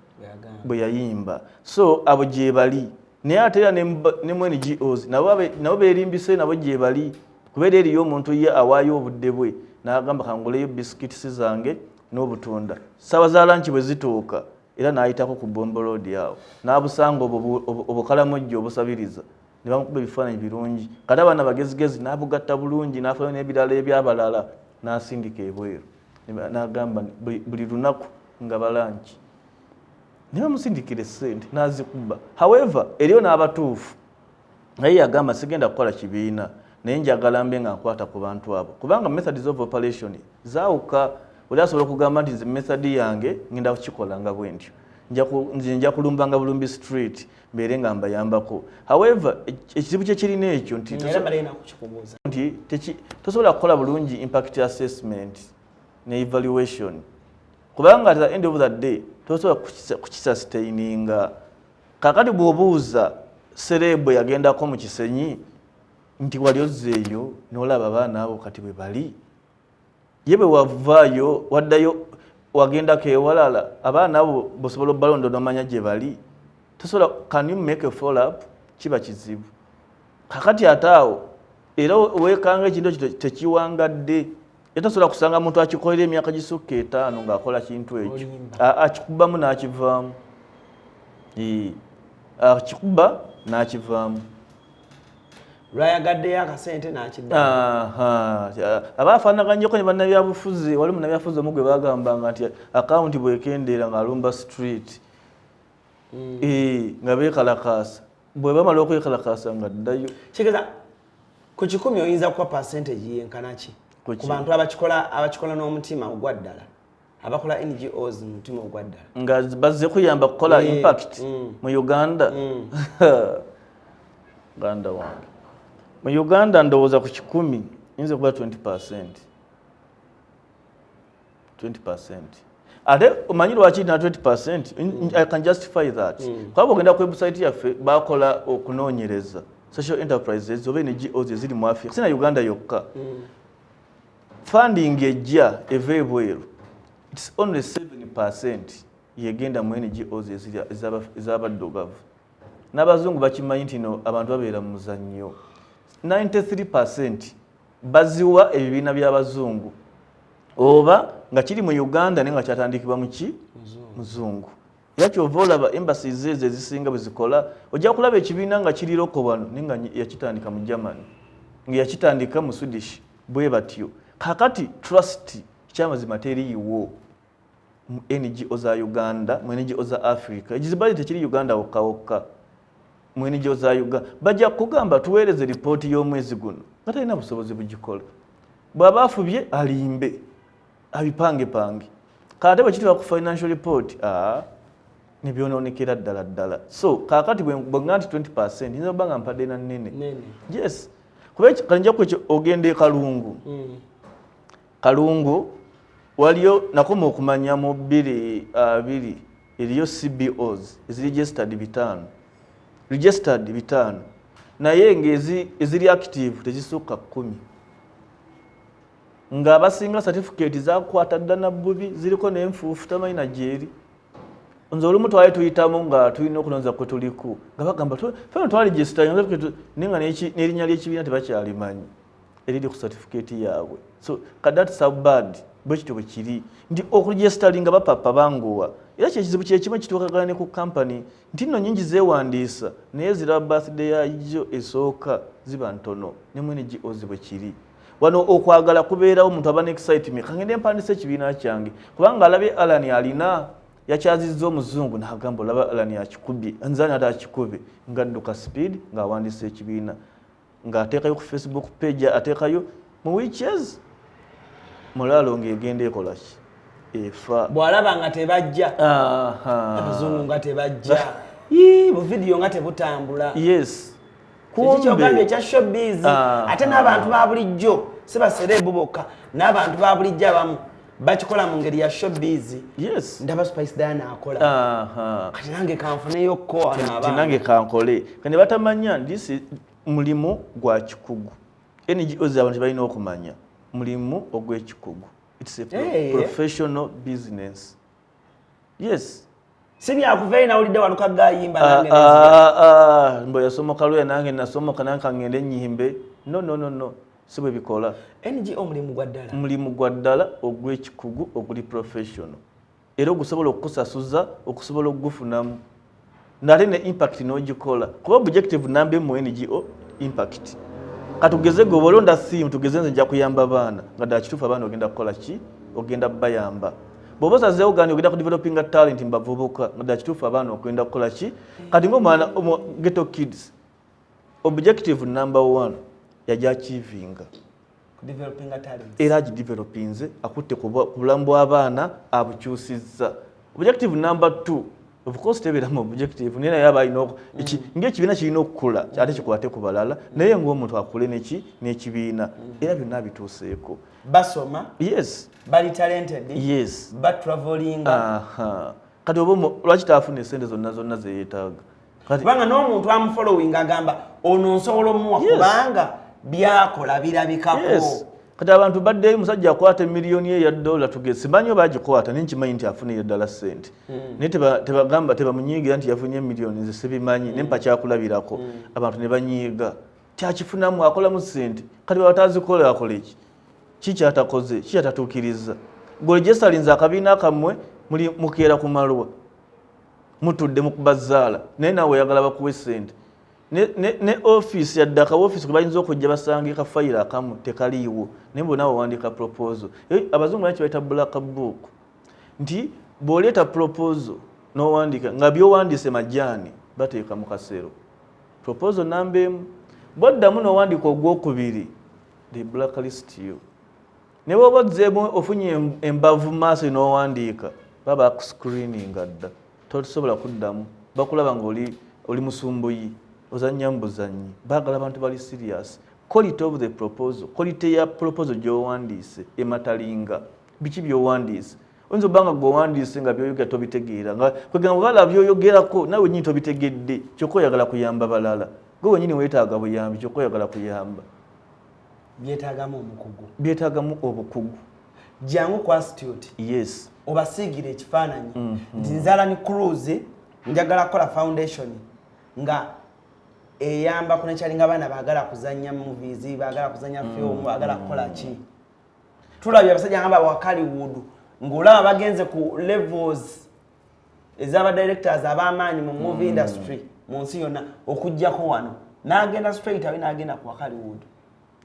bwe yayimba so abo gyebali naye ate era ne mu NGOs nabo beerimbise nabo gyebali kubeera eriyo omuntu ye awaayo obudde bwe n'agamba kanguleyo bisikitisi zange n'obutunda ssaawa za lanki bwe zituuka era n'ayitako ku Bombo Road awo n'abusanga obukalamojjo obusabiriza ne bamukuba ebifaananyi birungi kati abaana bagezigezi n'abugatta bulungi n'afaayo n'ebirala ebyabalala n'asindika ebweru n'agamba buli lunaku nga balanki ne bamusindikira essente n'azikuba however eriyo n'abatuufu naye yagamba sigenda kukola kibiina naye njagala mbe nga nkwata ku bantu abo kubanga methods of operation zaawuka oli asobola okugamba nti nze method yange ngenda kukikola nga bwentyo nja kulumbanga bulumbi street mbeere nga mbayambako. However ekizibu kye kirina ekyo nti tosobola kukola bulungi impact assessment ne evaluation kubanga at the end of the day tosobola kukisustaininga. Kakati bw'obuuza serebo yagendako mu kisenyi nti wali ozzeeyo n'olaba abaana abo kati bwe bali ye bwe wavaayo waddayo wagendako ewalala abaana abo bosobola obbalonda n'omanya gye bali tosobola. Can you make a follow up? Kiba kizibu. Kakati ate awo era weekanga ekintu ekyo tekiwangadde tosobola kusanga muntu akikolera emyaka gisukka 5 ng'akola kintu ekyo akikubamu n'akivaamu akikuba n'akivaamu lwayagaddeyo akasente n'akidda. Abaafaanaganyeko ne bannabyabufuzi wali munnabyabufuzi omu gwe baagambanga nti akawunti bwekendeera ng'alumba street nga beekalakaasa bwe bamala okwekalakaasa nga ddayo. Kigeza ku 10 oyinza kuba percentage yenkana ki ku bantu abakikola n'omutima ogwa ddala abakola NGOs mu mutima ogwa ddala nga bazze kuyamba kukola impact mu Uganda? Uganda wange mu Uganda ndowooza ku 10 yinza kuba 20%. Ate omanyi lwaki na 20%? I can justify that. Kwaba ogenda ku website yaffe bakola okunoonyereza social enterprises oba NGOs eziri mu Africa sina Uganda yokka funding ejja eva ebweru it's only 7% yegenda mu NGOs ez'abaddugavu. N'abazungu bakimanyi nti no abantu babeera mu muzannyo. 93% baziwa ebibiina by'abazungu oba nga kiri mu Uganda naye nga kyatandikibwa mu muzungu. Era kyova olaba embassies ezo ezisinga bwe zikola ojja kulaba ekibiina nga kiri loko wano naye nga yakitandika mu Germany nga yakitandika mu Swedish bwe batyo. Kakati trust kyamazima teriiwo mu NGO za Uganda mu NGO za Africa ekizibali tekiri Uganda wokka mu NGO za Uganda bajja kugamba tuweereze ripooti y'omwezi guno nga talina busobozi bugikola. Bw'aba afubye alimbe abipange kate bwe kituuka ku financial report ne byonoonekera ddala. So kakati bwe nga nti 20% nza okuba nga mpadde na nnene. Yes kuba kalinjaku ekyo ogenda e Kalungu waliyo nakoma okumanya mu 2 eriyo CBOs registered bitano naye ng'eziri active tezisukka 10 nga abasinga certificate zakwata dda na bbubi ziriko n'enfuufu tamanyi na gyeri. Nze olumu twali tuyitamu nga tulina okulonza kwe tuliku nga bagamba fena twaregisita nenga n'erinnya ly'ekibiina tebakyalimanyi eriri ku certificate yaabwe. So kadat subbad bwe kityo bwe kiri nti okuregisteringa bapapa banguwa era kyekizibu kyekimu ekituukagana ne ku company nti nno nyingi zeewandiisa naye ziraba birthday yayo esooka ziba ntono ne mu NGOs bwe kiri. Wano okwagala kubeerawo omuntu aba n'excitement kangende mpandisa ekibiina kyange kubanga alabye Alan alina yakyazizza omuzungu n'agamba olaba Alan yakikubye nzani ate akikube ng'adduka speed ng'awandiisa ekibiina ng'ateekayo ku Facebook page ateekayo mu witches mulalo ng'egenda ekola ki efa bw'alaba nga tebajja abazungu nga tebajja bu video nga tebutambula. Yes kumbe ekya showbiz ate n'abantu ba bulijjo si baserebu bokka n'abantu ba bulijjo abamu bakikola mu ngeri ya showbiz. Yes ndaba Spice Diana akola kati nange kanfuneyo ko nange kankole kandi batamanya ndisi mulimu gwa kikugu NGOs abantu balina okumanya mulimu ogw'ekikugu. It's a professional business. Yes sibya kuveina nawulidde waluka gayimba nange mbo yasomoka lwe nange nasomoka nanka ngende nyimbe no sibwe bikola. NGO mulimu gwa ddala ogw'ekikugu oguli professional era ogusobola okukusasuza okusobola okugufunamu nate ne impact n'ogikola kuba objective nambe mu NGO impact. Katugeze go bolonda theme tugeze nze nja kuyamba baana nga da kitufa baana ogenda kukola ki ogenda bayamba bobosa ze ogani ogenda ku developing a talent mbavubuka nga da kitufa baana ogenda kukola ki kati ngo mwana ghetto kids objective number 1 yaja achievinga developing talents era agidevelopinze akutte ku bulamu bw'abaana abukyusizza. Objective number 2 of course tebera mu objective nena yaba alina ng'ekibiina kirina okukula ate kikwate ku balala naye ng'omuntu akule n'ekibiina era byonna bituuseeko basoma yes bali talented yes traveling kati oba lwaki taafuna essente zonna ze yeetaaga kubanga n'omuntu amufollowing agamba ono nsobola omuwa kubanga byakola birabikako. Kati abantu baddeyo musajja akwata miliyoni ye ya dola tugeze simanyi oba agikwata nenkimanyi nti afunire ddala ssente naye tebagamba tebamunyiigira nti yafunye miliyoni nze sibimanyi nempa kyakulabirako abantu ne banyiiga kyakifunamu akolamu ssente kati babatazikola akola ki kyatakoze ki kyatatuukiriza gwe gyesalinze akabiina kammwe muli mukeera ku malwa mutudde mu kubazaala naye naawe oyagala bakuwe ssente ne office ya daka office ko bayinza okujja basangika file akamu tekaliiwo nembo nawo wandika proposal abazungu bachi baita black book nti boleta proposal no wandika nga byo wandise majani bateeka mu kasero proposal nambe bodda muno wandika ogwokubiri the blacklist you ne bobo dzemo ofunye embavu maso no wandika baba screening adda tosobola kuddamu bakulaba ngoli oli musumbuyi ozanya mbuzanyi bagala abantu bali serious quality of the proposal quality ya proposal jo wandise ematalinga biki byo wandise onzo banga go wandise nga byoyoga tobitegeera nga kwegamba bala byoyogerako nawe nyinyi tobitegedde kyokoyagala kuyamba balala gwe nyinyi wetaaga buyambi kyokoyagala kuyamba byetaagamu obukugu jangu kwa institute yes obasiigire ekifaananyi nti nzala ni CRUZ njagala kola foundation nga eyamba kuna kyalinga bana bagala kuzanya movies bagala kuzanya film bagala kola ki tulabye abasajja ngamba wakali wudu ngolaba bagenze ku levels ezaba directors abamanyi mu movie industry munsi yonna okujja ko wano nagenda straight away nagenda ku wakali wudu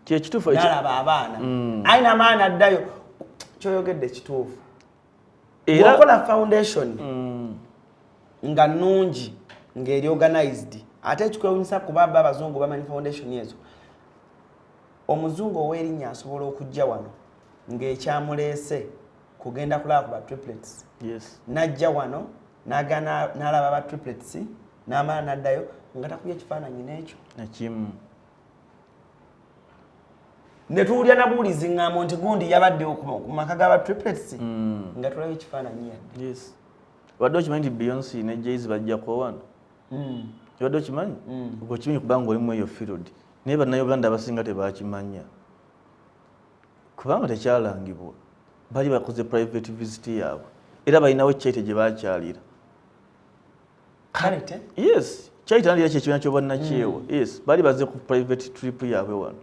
kye kitufu nalaba abaana aina maana addayo kyoyogedde kitufu era wakola foundation nga nungi ngeri organized ate kikwewunyisa kubaba abazungu bamanyi foundation yezo omuzungu ow'erinnya asobola okujja wano ng'ekyamuleese kugenda kulaba ba triplets yes najja wano n'alaba ba triplets n'amala n'addayo nga takubye ekifaananyi n'ekyo nakimu ne tuwulira nabuulizi ŋŋambo nti gundi yabadde ku maka g'aba triplets nga tulaba ekifaananyi yadde yes wadde okimanyi nti Beyonce ne Jay-Z bajjako wano yabadde okimanyi okimanyi kubanga olimu eyo field naye bannayuganda abasinga tebakimanya kubanga tekyalangibwa bali bakoze private visit yaabwe era balinawo ekyayite gye bakyalira yes kyayite nalira kyekibiina ky'obwannakyewa yes bali baze ku private trip yaabwe wano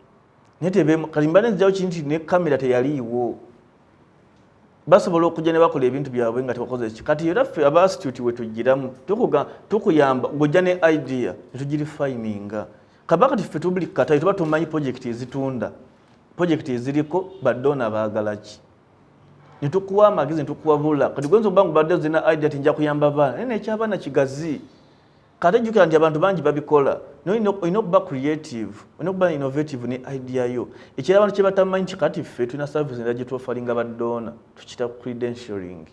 naye kalimba nezjawo kinti ne kamera teyaliiwo basobola okujja ne bakola ebintu byabwe nga tebakoze ki kati era ffe aba institute we tugiramu tukuyamba ng'ojja ne idea netugirifininga kabaka tiffe tubuli katayi tuba tumanyi project ezitunda project eziriko badona baagala ki ne tukuwa amagezi ne tukuwabula kati gwenza oba ngubadde zina idea tinja kuyamba baana naye nekyabaana kigazi kati jjukira nti abantu bangi babikola olina okuba creative olina okuba innovative ne idea yo ekira abantu kye batamanyi nti kati ffe tulina service endala gye tuofalinga badona tukita credentialing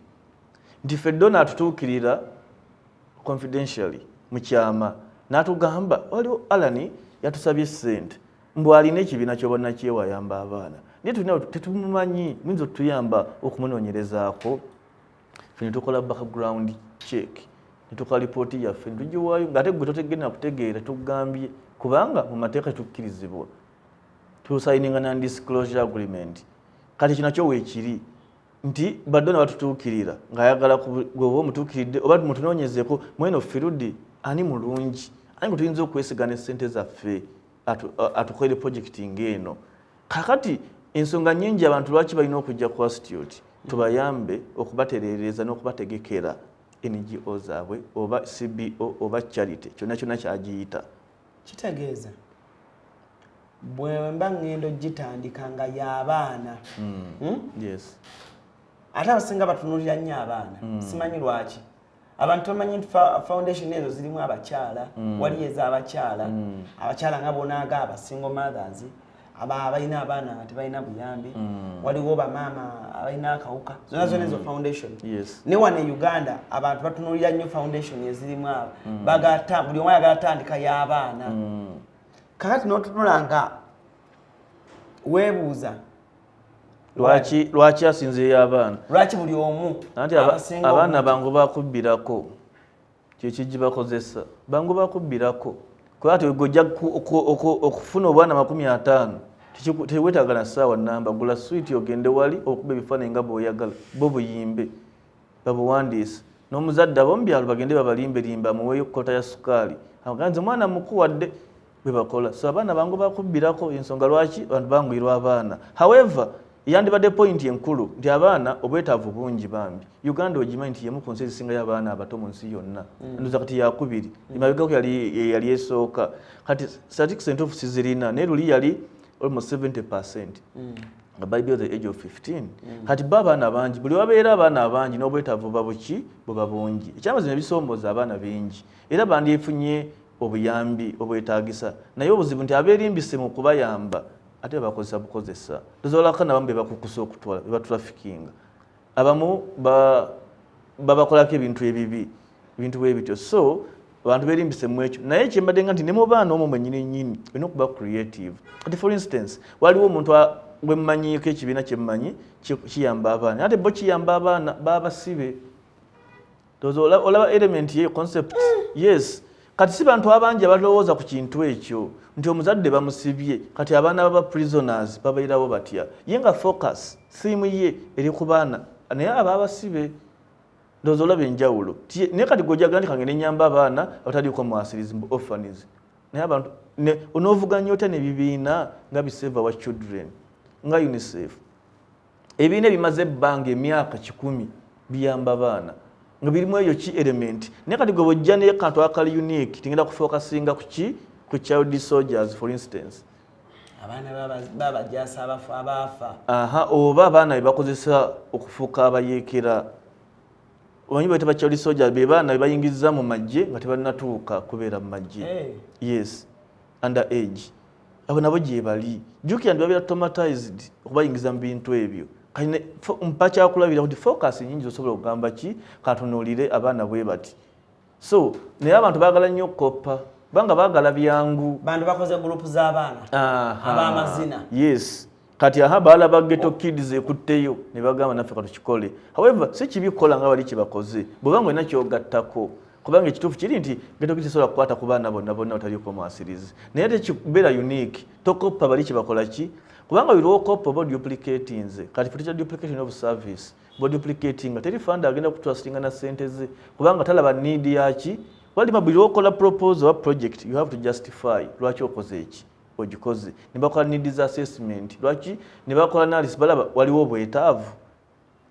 nti ffe dona atutuukirira confidentially mu kyama n'atugamba waliwo alani yatusabye ssente mbw alina ekibiina ky'obonna kyewayamba abaana naye tulina tetumumanyi muyinza otuyamba okumunoonyerezaako ffe ne tukola background check netukola lipooti yaffe netugiwaayo ng'ate gwe totegenda kutegeera tugambye kubanga mu mateeka tukkirizibwa tusayininga non-disclosure agreement kati kino nakyo weekiri nti badona batutuukirira ng'ayagala gwe oba omutuukiridde oba mutunoonyezeeko mweno firudi ani mulungi ani gwe tuyinza okwesigana essente zaffe atukolere projekiti ng'eno kakati ensonga nnyingi abantu lwaki balina okujja ku institute tubayambe okubatereereza n'okubategekera NGO zaabwe oba CBO oba charity kyonna kyonna kyagiyita kitegeeza bwe mba ngendo gitandika nga y'abaana yes ate abasinga batunulira nnyo abaana simanyi lwaki abantu bamanyi nti foundation ezo zirimu abakyala wali ez'abakyala abakyala nga bonaaga abasingle mothers abalina abaana tebalina buyambi waliwo bamaama abalina akawuka zonna ezo foundation ne wano e Uganda abantu batunulira nnyo foundation ezirimu abo bagata buli omu ayagala tandika y'abaana kakati n'otunula nga weebuuza lwaki asinziira abaana lwaki buli omu anti abaana bangu bakubbirako kyekijji bakozesa bangu bakubbirako kwati gojja okufuna obwana 50 teweetaaga na ssaawa namba gula switi ogende wali okuba ebifaananyi nga bw'oyagala bo buyimbe babuwandiise n'omuzadde ab'omu byalo bagende babalimbelimbe amuweeyo kota ya sukaali aganze omwana mukuwadde bwe bakola so abaana bangu bakubbirako ensonga lwaki abantu bangwirwa abaana however yandibadde point enkulu nti abaana obwetaavu bungi bambi Uganda ogimanyi nti yemu ku nsi ezisingayo abaana abato mu nsi yonna ndoza kati yakubiri imabegako yali esooka kati statistics entuufu sizirina naye luli yali almost 70% by the age of 15 kati ba abaana bangi buli wabeera abaana abangi n'obwetaavu babuki bwe bungi ekyamazima ebisoomooza abaana bingi era bandyefunye obuyambi obwetaagisa naye obuzibu nti abeerimbise mu kubayamba ate bakozesa bukozesa tozolaka nabamu bebakukusa okutwala bebatulafikinga abamu babakolako ebintu ebibi ebintu bwebityo so abantu berimbise mu ekyo naye kyembadde nga nti ne mu baana omwo mwennyini olina okuba creative kati for instance waliwo omuntu gwe mmanyiiko ekibiina kyemmanyi kiyamba abaana ate bo kiyamba abaana babasibe olaba element yeyo concept yes kati si bantu abangi abalowooza ku kintu ekyo nti omuzadde bamusibye kati abaana baba prisoners babairawo batya ye nga focus siimu ye eri ku baana naye ababasibe ndowooza olaba enjawulo naye kati gojjaga nti kange nenyamba abaana abataliiko mwasirizi mu orphans naye abantu onoovuganya otya nebibiina nga bisave our children nga UNICEF ebibiina ebimaze ebbanga emyaka 10 biyamba abaana nga birimu eyo ki element naye kati gwe bojja naye kantu akali unique tingenda kufocusinga ku child soldiers for instance abaana babajasa abaafa oba abaana bebakozesa okufuuka abayeekera omanyi bwetaba child soldiers be baana bebayingiriza mu magye nga tebanatuuka kubeera mu magye yes under age abo nabo gye bali jjukira ndi babeera traumatized okubayingiza mu bintu ebyo kane mpakyakulabira kuti focus nyingi zosobola okugamba ki katunuulire abaana bwe bati so naye abantu baagala nnyo okukoppa banga baagala byangu bantu bakoze group z'abaana ab'amazina yes kati balaba ghetto kids ekutteyo ne bagamba naffe katukikole however si kibikola nga bali kyebakoze bwebanga olina kyogattako kubanga ekituufu kiri nti ghetto kids sobola kukwata ku baana bonna bonna bataliiko mwasirizi naye ate kibeera unique tokoppa bali kyebakola ki kubanga buli lwokoppa oba duplicating kati future duplication of service bo duplicating teri fund agenda kutwasitinga na sente ze kubanga talaba need yaki wali mabuli okola proposal or project you have to justify lwaki okoze eki ogikoze ne bakola needs assessment lwaki ne bakola analysis balaba waliwo obwetaavu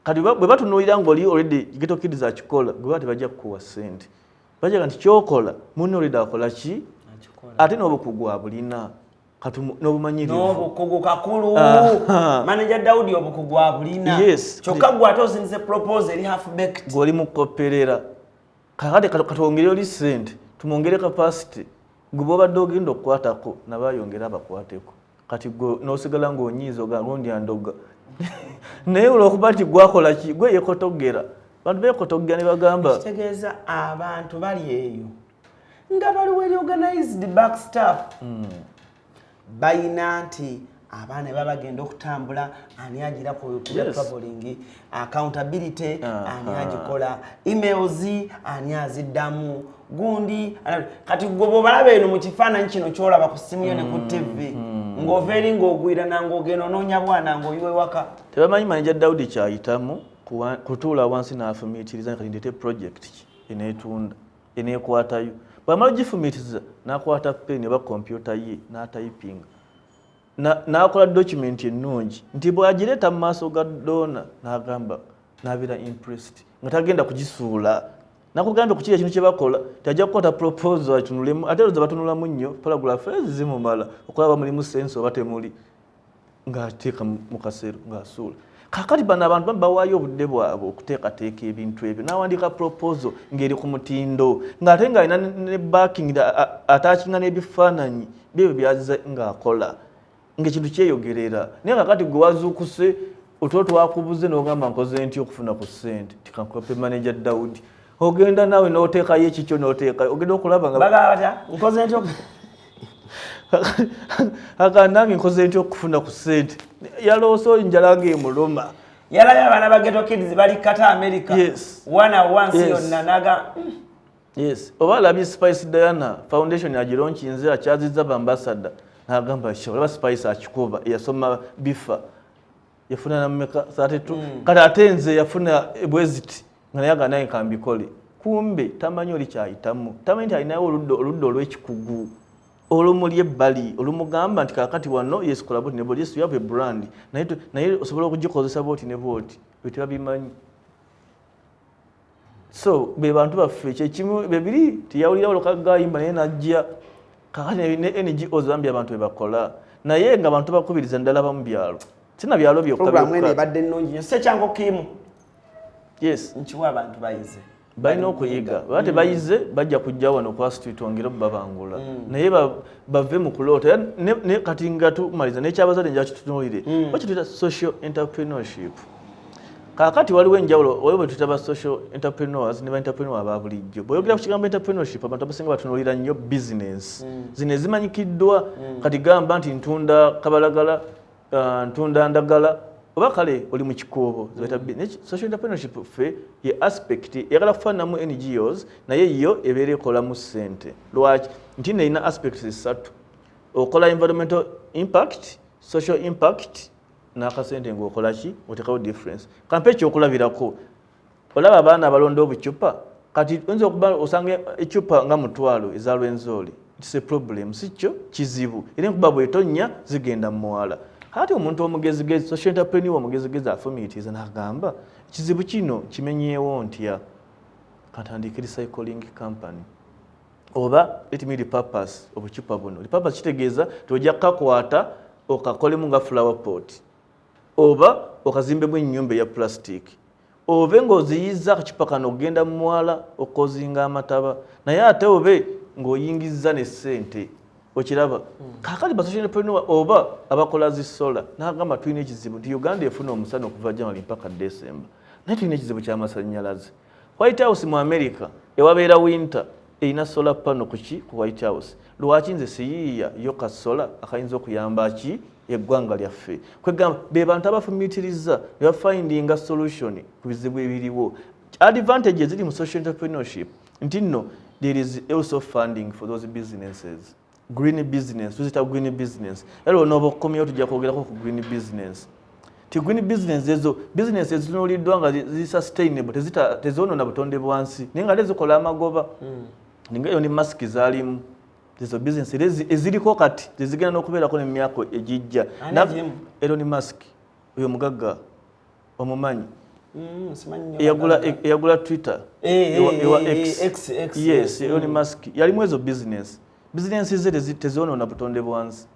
kati bwe batunuulira ng'oli already ghetto kids akikola gwe bati bajja kukuwa sente bajja nti kyokola munno already akola ki ate n'obukugu abulina kati n'obumanyirivu n'obukugu kakulu manager Daudi obukugu abulina kyokka gwe ate osinze proposal eri half baked gw'oli mukopperera kakati katwongere oli sente tumwongere capacity gwe bw'obadde ogenda okukwatako nabayongera abakwateko kati gwe n'osigala ng'onyiiza ogundi andoga naye olwokuba nti gwakola ki gwe yekotogera bantu beekotogera ne bagamba kitegeeza abantu bali eyo nga baliwo eri organized back staff bayina nti abaana baba bagenda okutambula ani agira ku traveling accountability ani agikola emails ani aziddamu gundi kati gwe balaba eno mu kifaananyi kino kyolaba ku simu yo ne ku TV ng'oveeri ng'ogwira nang'ogenda onoonya bwana ng'oyiwe waka tebamanyi manager Daudi kyayitamu kutuula wansi n'afumiitiriza kati ndeete project eneetunda eneekwatayo bw'amala gifumiitiriza n'akwata pen oba kompyuta ye n'atayipinga n'akola document ennungi nti bw'agireeta mu maaso ga dona n'agamba n'abeera impressed nga tagenda kugisuula nakugambye ku kiri ekintu kye bakola tajja kukwata proposal atunulemu ate olowooza batunulamu nnyo paragraph zimumala okulaba mulimu sense oba temuli ng'ateeka mu kasero ng'asuula kakati bano abantu bawaayo obudde bwabwe okuteekateeka ebintu ebyo n'awandiika proposal ng'eri ku mutindo ng'ate ng'alina ne backing ataakinga n'ebifaananyi byebyo byazize ng'akola ng'ekintu kyeyogerera naye kakati gwe wazuukuse ototo wakubuze n'ogamba nkoze ntya okufuna ku ssente tikankope manager Daudi ogenda naawe n'oteekayo ekikyo n'oteekayo ogenda okulaba nga bagabata nkoze ntya akanange nkoze ntya okufuna ku ssente yaloosa enjala ng'emuluma yalabye abaana ba Ghetto Kids bali kata America once yonna naga yes oba alabye Spice Diana Foundation agironkinze akyazizza bambassador n'agamba olaba Spice akikuba yasoma bifa yafuna nameka 32 kati ate nze yafuna bweziti nga naye aganaye kambikole kumbe tamanyi oli kyayitamu tamanyi nti alinayo oludda olw'ekikugu olumuli ebbali olumugamba nti kakati wano yes collaborate ne body yes you have a brand naye osobola okugikozesa booti ne booti bwe tebabimanyi so be bantu baffe kyekimu bebiri tiyawulira olukagayimba naye najja kakati ne NGO zambia abantu bebakola naye nga abantu bakubiriza ndala bamu byalo tina byalo byokka program ene badde nnungi nyo secyango kimu yes nchiwa abantu bayize balina okuyiga bate bayize bajja kujja wano kwa street ongera babangula naye bave mu kuloota ne kati nga tumaliza n'ekyabazadde nja kitutunulire bakituita social entrepreneurship kakati waliwo enjawulo waliwo tutaba social entrepreneurs ne ba entrepreneur aba bulijjo boyogera ku kigambo entrepreneurship abantu abasinga batunulira nnyo business zino ezimanyikiddwa kati gamba nti ntunda kabalagala ntunda ndagala oba kale oli mu kikuubo social entrepreneurship fe ye aspect eyagala kufaananamu NGOs naye yo ebeera ekolamu ssente lwaki nti neerina aspects esatu okola environmental impact social impact n'akasente ng'okola ki oteekawo difference kampe ekyokulabirako olaba abaana abalonda obucupa kati oyinza okuba osanga ecupa nga mutwalo eza lwenzoli it's a problem si kyo kizibu era enkuba bw'etonnya zigenda mu muwala hati omuntu omugezigezi social entrepreneur omugezigezi afumitiza n'agamba ekizibu kino kimenyeewo ntya katandika recycling company oba let me repurpose obucupa buno repurpose kitegeeza tojja kukakwata okakolemu nga flower pot oba okazimbemu ennyumba ya plastic obe ng'oziyiza akacupa kano ogenda mu mwala okozinga amataba naye ate obe ng'oyingizza ne ssente okiraba kakati ba social entrepreneur oba abakola zisola n'agamba tulina ekizibu nti Uganda efuna omusana okuva January mpaka December naye tulina ekizibu ky'amasannyalaze White House mu America ewabeera winter erina solar panel ku White House lwaki nze siyiiya yo kasola akayinza okuyamba ki eggwanga lyaffe kwegamba be bantu abafumitiriza ne bafindinga solution ku bizibu ebiriwo advantage eziri mu social entrepreneurship nti nno there is also funding for those businesses green business tuzita green business era onoba okukomyawo tujja kwogerako ku green business ti green business ezo business ezitunuuliddwa nga zi sustainable tezoonona butonde bwansi naye nga tezikola amagoba ningeyo ni masiki zaalimu ezo business eziriko kati tezigenda n'okubeerako n'emyaka egijja ero ni masiki oyo mugagga omumanyi eyagula Twitter ewa X yes ero ni masiki yalimu ezo business ze tezoonona butonde bwansi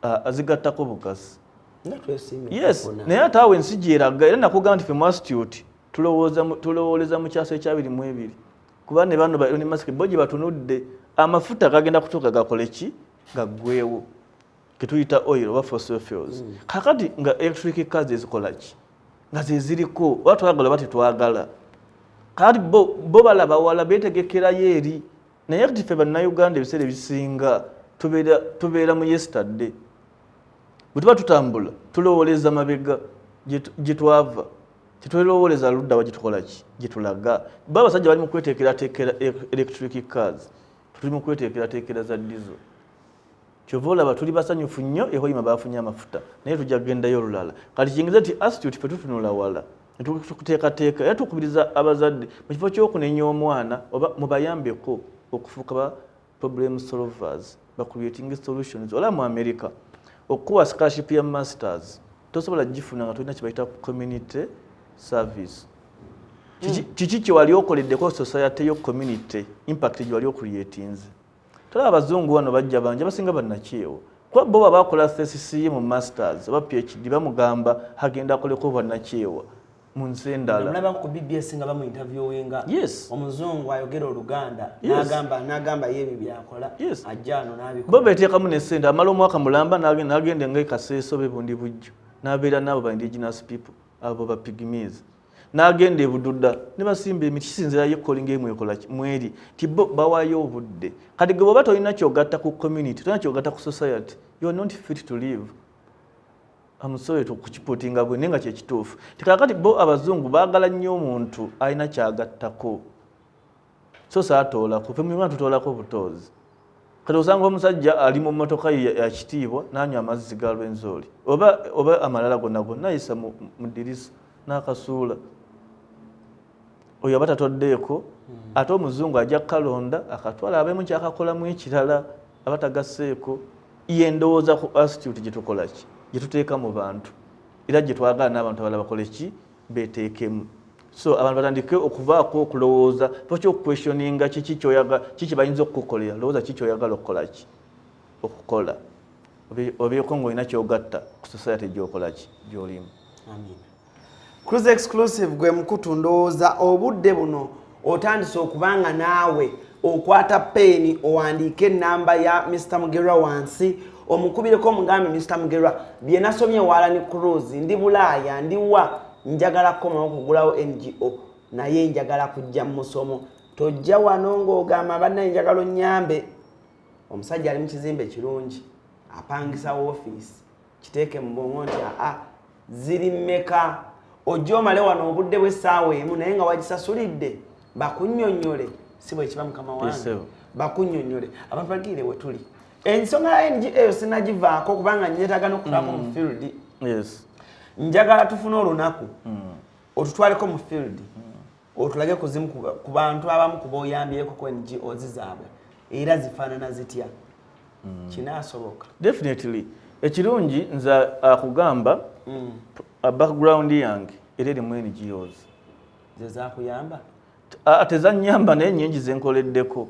azigattako bugasi yes naye ate awo ensi gyeraga era nakugamba nti fe mu institute tulowooleza mu kyaso ekya-22 kuba ne bano ba Elon Musk bo gye batunudde amafuta gagenda kutuuka gakole ki gaggweewo ketuyita oil oba fossil fuels kakati nga electric cars ezikola ki nga zeziriko oba twagala oba tetwagala kakati bo balaba wala beetegekerayo eri naye kati ffe bannayuganda ebiseera ebisinga tubeera mu yesterday bwe tuba tutambula tulowooleza mabega gye twava tetwelowooleza ludda wa gitukola ki gitulaga ba abasajja bali mu kweteekerateekera electric cars tuli mu kweteekerateekera za diesel kyova olaba tuli basanyufu nnyo ehoyima baafunye amafuta naye tujja kugendayo olulala kati kiyingiza nti institute fe tutunula wala tukuteekateeka era tukubiriza abazadde mu kifo ky'okunenya omwana oba mubayambeko okufuuka ba problem solvers ba creating solutions ola mu America okuwa scholarship ya masters tosobola gifuna nga tulina kibayita community service kiki kye wali okoleddeko society yo community impact gye wali ocreatinze tolaba abazungu wano bajja banja basinga bannakyewo kuba bo babakola thesis ye mu masters oba PhD bamugamba agenda akoleko bannakyewa munsendala mlaba ku BBS nga bamu interview wenga yes omuzungu ayogera Oluganda yes. nagamba yebi byakola yes. ajano nabiko bobe tekamu ne sente amalo mwaka mulamba nagende ngai kaseso bebundi bujjo nabeera nabo ba indigenous people abo ba pygmies nagende ebududa ne basimba emiti kisinzira ye calling emwe ekola mweri tibo bawayo obudde kati gwe baba tolina kyogatta ku community tolina kyogatta ku society you are not fit to live. I'm sorry to kuchipotinga bwe nenga kye kituufu tikakati bo abazungu baagala nnyo omuntu alina kyagattako so saatoola ku femwe tutoolako butozi kati osanga omusajja ali mu mmotoka ya kitiibwa n'anywa amazzi ga lwenzoli oba amalala gonna gonna ayisa mu ddirisa n'akasuula oyo aba tatoddeeko ate omuzungu ajja kalonda akatwala abeemu kyakakolamu ekirala aba tagasseeko ye ndowooza ku attitude gye tukola ki gye tuteeka mu bantu era gye twagala n'abantu abalala bakole ki beeteekemu so abantu batandike okuvaako okulowooza toki okuquestioninga kiki bayinza okukukolera lowooza kiki oyagala okukola ki okukola obeeko ng'olina kyogatta ku society gy'okola ki gy'olimu. CRUZ exclusive gwe mukutu ndowooza obudde buno otandise okubanga naawe okwata peeni owandiike ennamba ya Mr. Mugerwa wansi omukubireko omugambe Mr. Mugerwa bye nasomye wala ni CRUZ ndi Bulaaya ndiwa njagala komawo okugulawo NGO naye njagala kujja mu musomo tojja wano ng'ogamba bannaye njagala onnyambe. Omusajja ali mu kizimbe kirungi apangisa woofiisi kiteeke mu bwongo nti ziri mmeka ojja omale wano obudde bw'essaawa emu naye nga wagisasulidde bakunnyonnyole si bwe kiba mukama wange bakunnyonnyole abantu bagire we tuli ensonga ya NGO sinagivaako kubanga nyetaaga n'okulako mu field njagala tufune olunaku otutwaleko mu field otulage kuzimu ku bantu abamu ku booyambyeko ku NGOs zaabwe era zifaanana zitya kinaasoboka definitely ekirungi nze akugamba background yange era erimu NGOs zezakuyamba tezannyamba naye nnyingi zenkoleddeko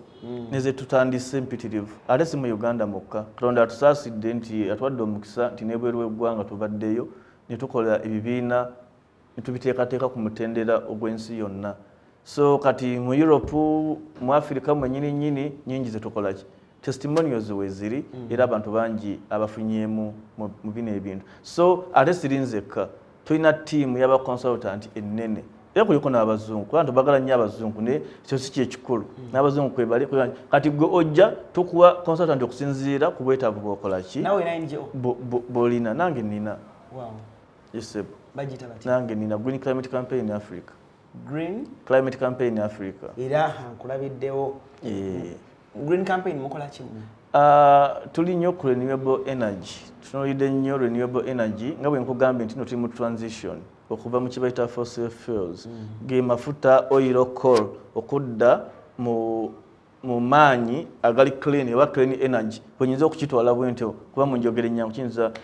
nezetutandise mpitirivu ate si mu Uganda mokka Katonda atusaasidde nti atwadde omukisa nti n'ebweru w'eggwanga tubaddeyo ne tukola ebibiina ne tubiteekateeka ku mutendera ogw'ensi yonna so kati mu Europe mu Africa mwennyini nnyingi zetukola ki testimonials weziri era abantu bangi abafunyeemu mu bino ebintu so ate sirinzekka tulina ttiimu y'aba consultant ennene era kuliko n'abazungu kuba bagala nnyo abazungu naye ekyo si kyekikulu n'abazungu kwebali kati gwe ojja tukuwa consultant okusinziira ku bwetaavu bw'okola ki bw'olina nange nina yesebo nange nina Green Climate Campaign Africa Climate Campaign Africa era nkulabiddewo Green Campaign mukola kimu tuli nnyo ku renewable energy tunoolidde nnyo renewable energy nga bwe nkugambye nti no tuli mu transition okuva mu kibayita fossil fuels ge mafuta oil coal okudda mu maanyi agali clean oba clean energy bwenyinza okukitwala bwentyo kuba mu njogera ennyangu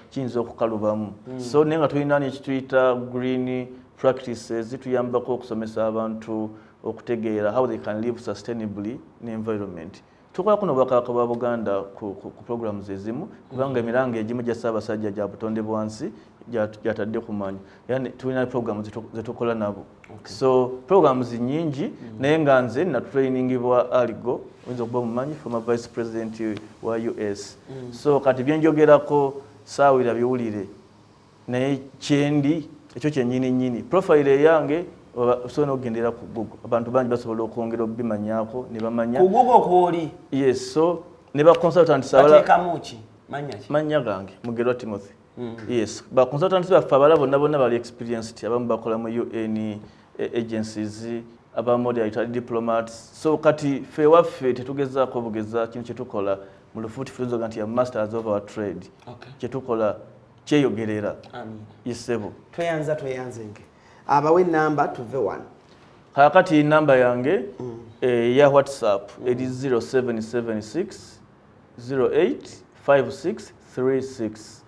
kiyinza okukalubamu so naye nga tulina nekituyita green practices tuyambako okusomesa abantu okutegeera how they can live sustainably in environment tukolako n'obwakabaka bwa Buganda ku programs ezimu kubanga emiranga egimu gya Ssaabasajja gya butonde bwansi gyatadde ku manyi yani tulina programs zetukola nabo so programs nyingi naye nga nze na trainingibwa aligo oyinza okuba mumanyi former vice president wa US so kati byenjogerako saawira biwulire naye kyendi ekyo kyennyini profile yange so n'ogendera ku Google abantu bangi basobola okwongera obimanyako ne bamanya ku Google kwoli yes so ne ba consultant sabala manya gange Mugerwa Timothy yes ba consultants baffe abala bonna bali experienced abamu bakola mu UN agencies abamu they diplomats so kati fe waffe tetugezaako bugeza kintu kyetukola mu lufuuti fulizo nti ya masters of our trade kyetukola kyeyogerera yesebo tweyanzenke abawe namba tuve wano kakati namba yange ya WhatsApp eri 0776 085636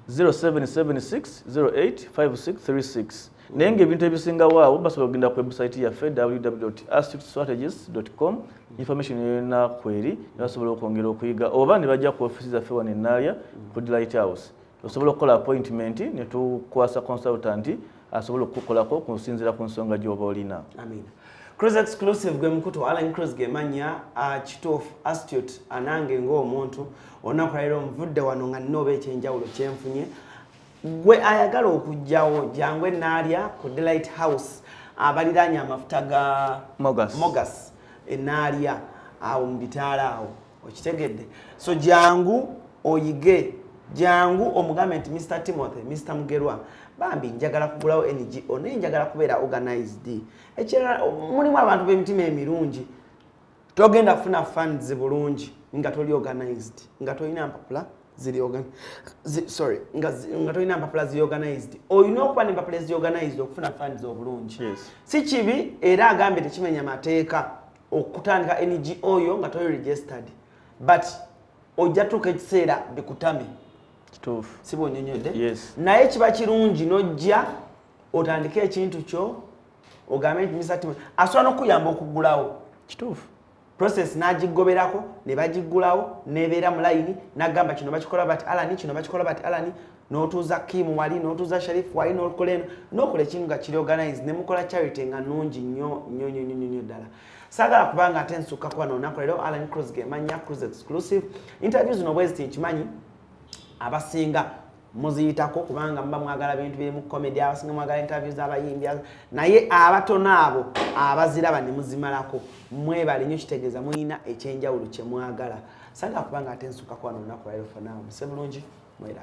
0776 085636 naye ng'ebintu ebisinga waawo basobola okugenda ku website yaffe www.astutstrategies.com information yonna kweri basobola okwongera okuyiga oba ne bajja ku ofisi zaffe wano e Naya ku Lighthouse osobola okukola appointment ne tukwasa consultant asobola okukolako kusinziira ku nsonga gy'oba olina. Amina. CRUZ exclusive gwe mukutu ALLANCRUZ gemanya kituufu astute anange ng'omuntu olunaku lwaleero omuvudde wano nga nina oba ekyenjawulo kyenfunye gwe ayagala okujjawo jangwe naalya ku Delight House abaliraanye amafuta ga Mogas enaalya awo mu bitaala awo okitegedde so jangu oyige jangu omugambe nti Mr. Timothy Mr. Mugerwa bambi njagala kugulawo NGO naye njagala kubeera organized ekirala mulimu abantu b'emitima emirungi togenda kufuna funds bulungi nga toli organized nga tolina mpapula ziri nga tolina mpapula ziri organized olina okuba n'empapula ziri organized okufuna funds obulungi si kibi era agambe tekimenya mateeka okutandika NGO yo nga toli registered but ojja tuuka ekiseera bikutame kituufu sibo nyonyodde naye kiba kirungi nojja otandike ekintu kyo ogambe nti Mr. Timothy asobola n'okuyamba okugulawo kituufu process nagigoberako ne bagigulawo nebeera mu line nagamba kino bakikola bati Alani kino bakikola bati Alani n'otuuza Kim wali n'otuuza Sharif wali n'okola eno n'okola ekintu nga kiri organized ne mukola charity nga nnungi nnyo ddala saagala kubanga ate nsukka wano olunaku leero ALLANCRUZ gemanya CRUZ exclusive interviews zino bweziti nkimanyi abasinga muziyitako kubanga muba mwagala bintu birimu comedy abasinga mwagala interviews abayimbi naye abatono abo abaziraba ne muzimalako mwebale nnyo kitegeeza muyina ekyenjawulo kye mwagala saagala kubanga ate nsukka wano olunaku leero fanawo muse bulungi mwera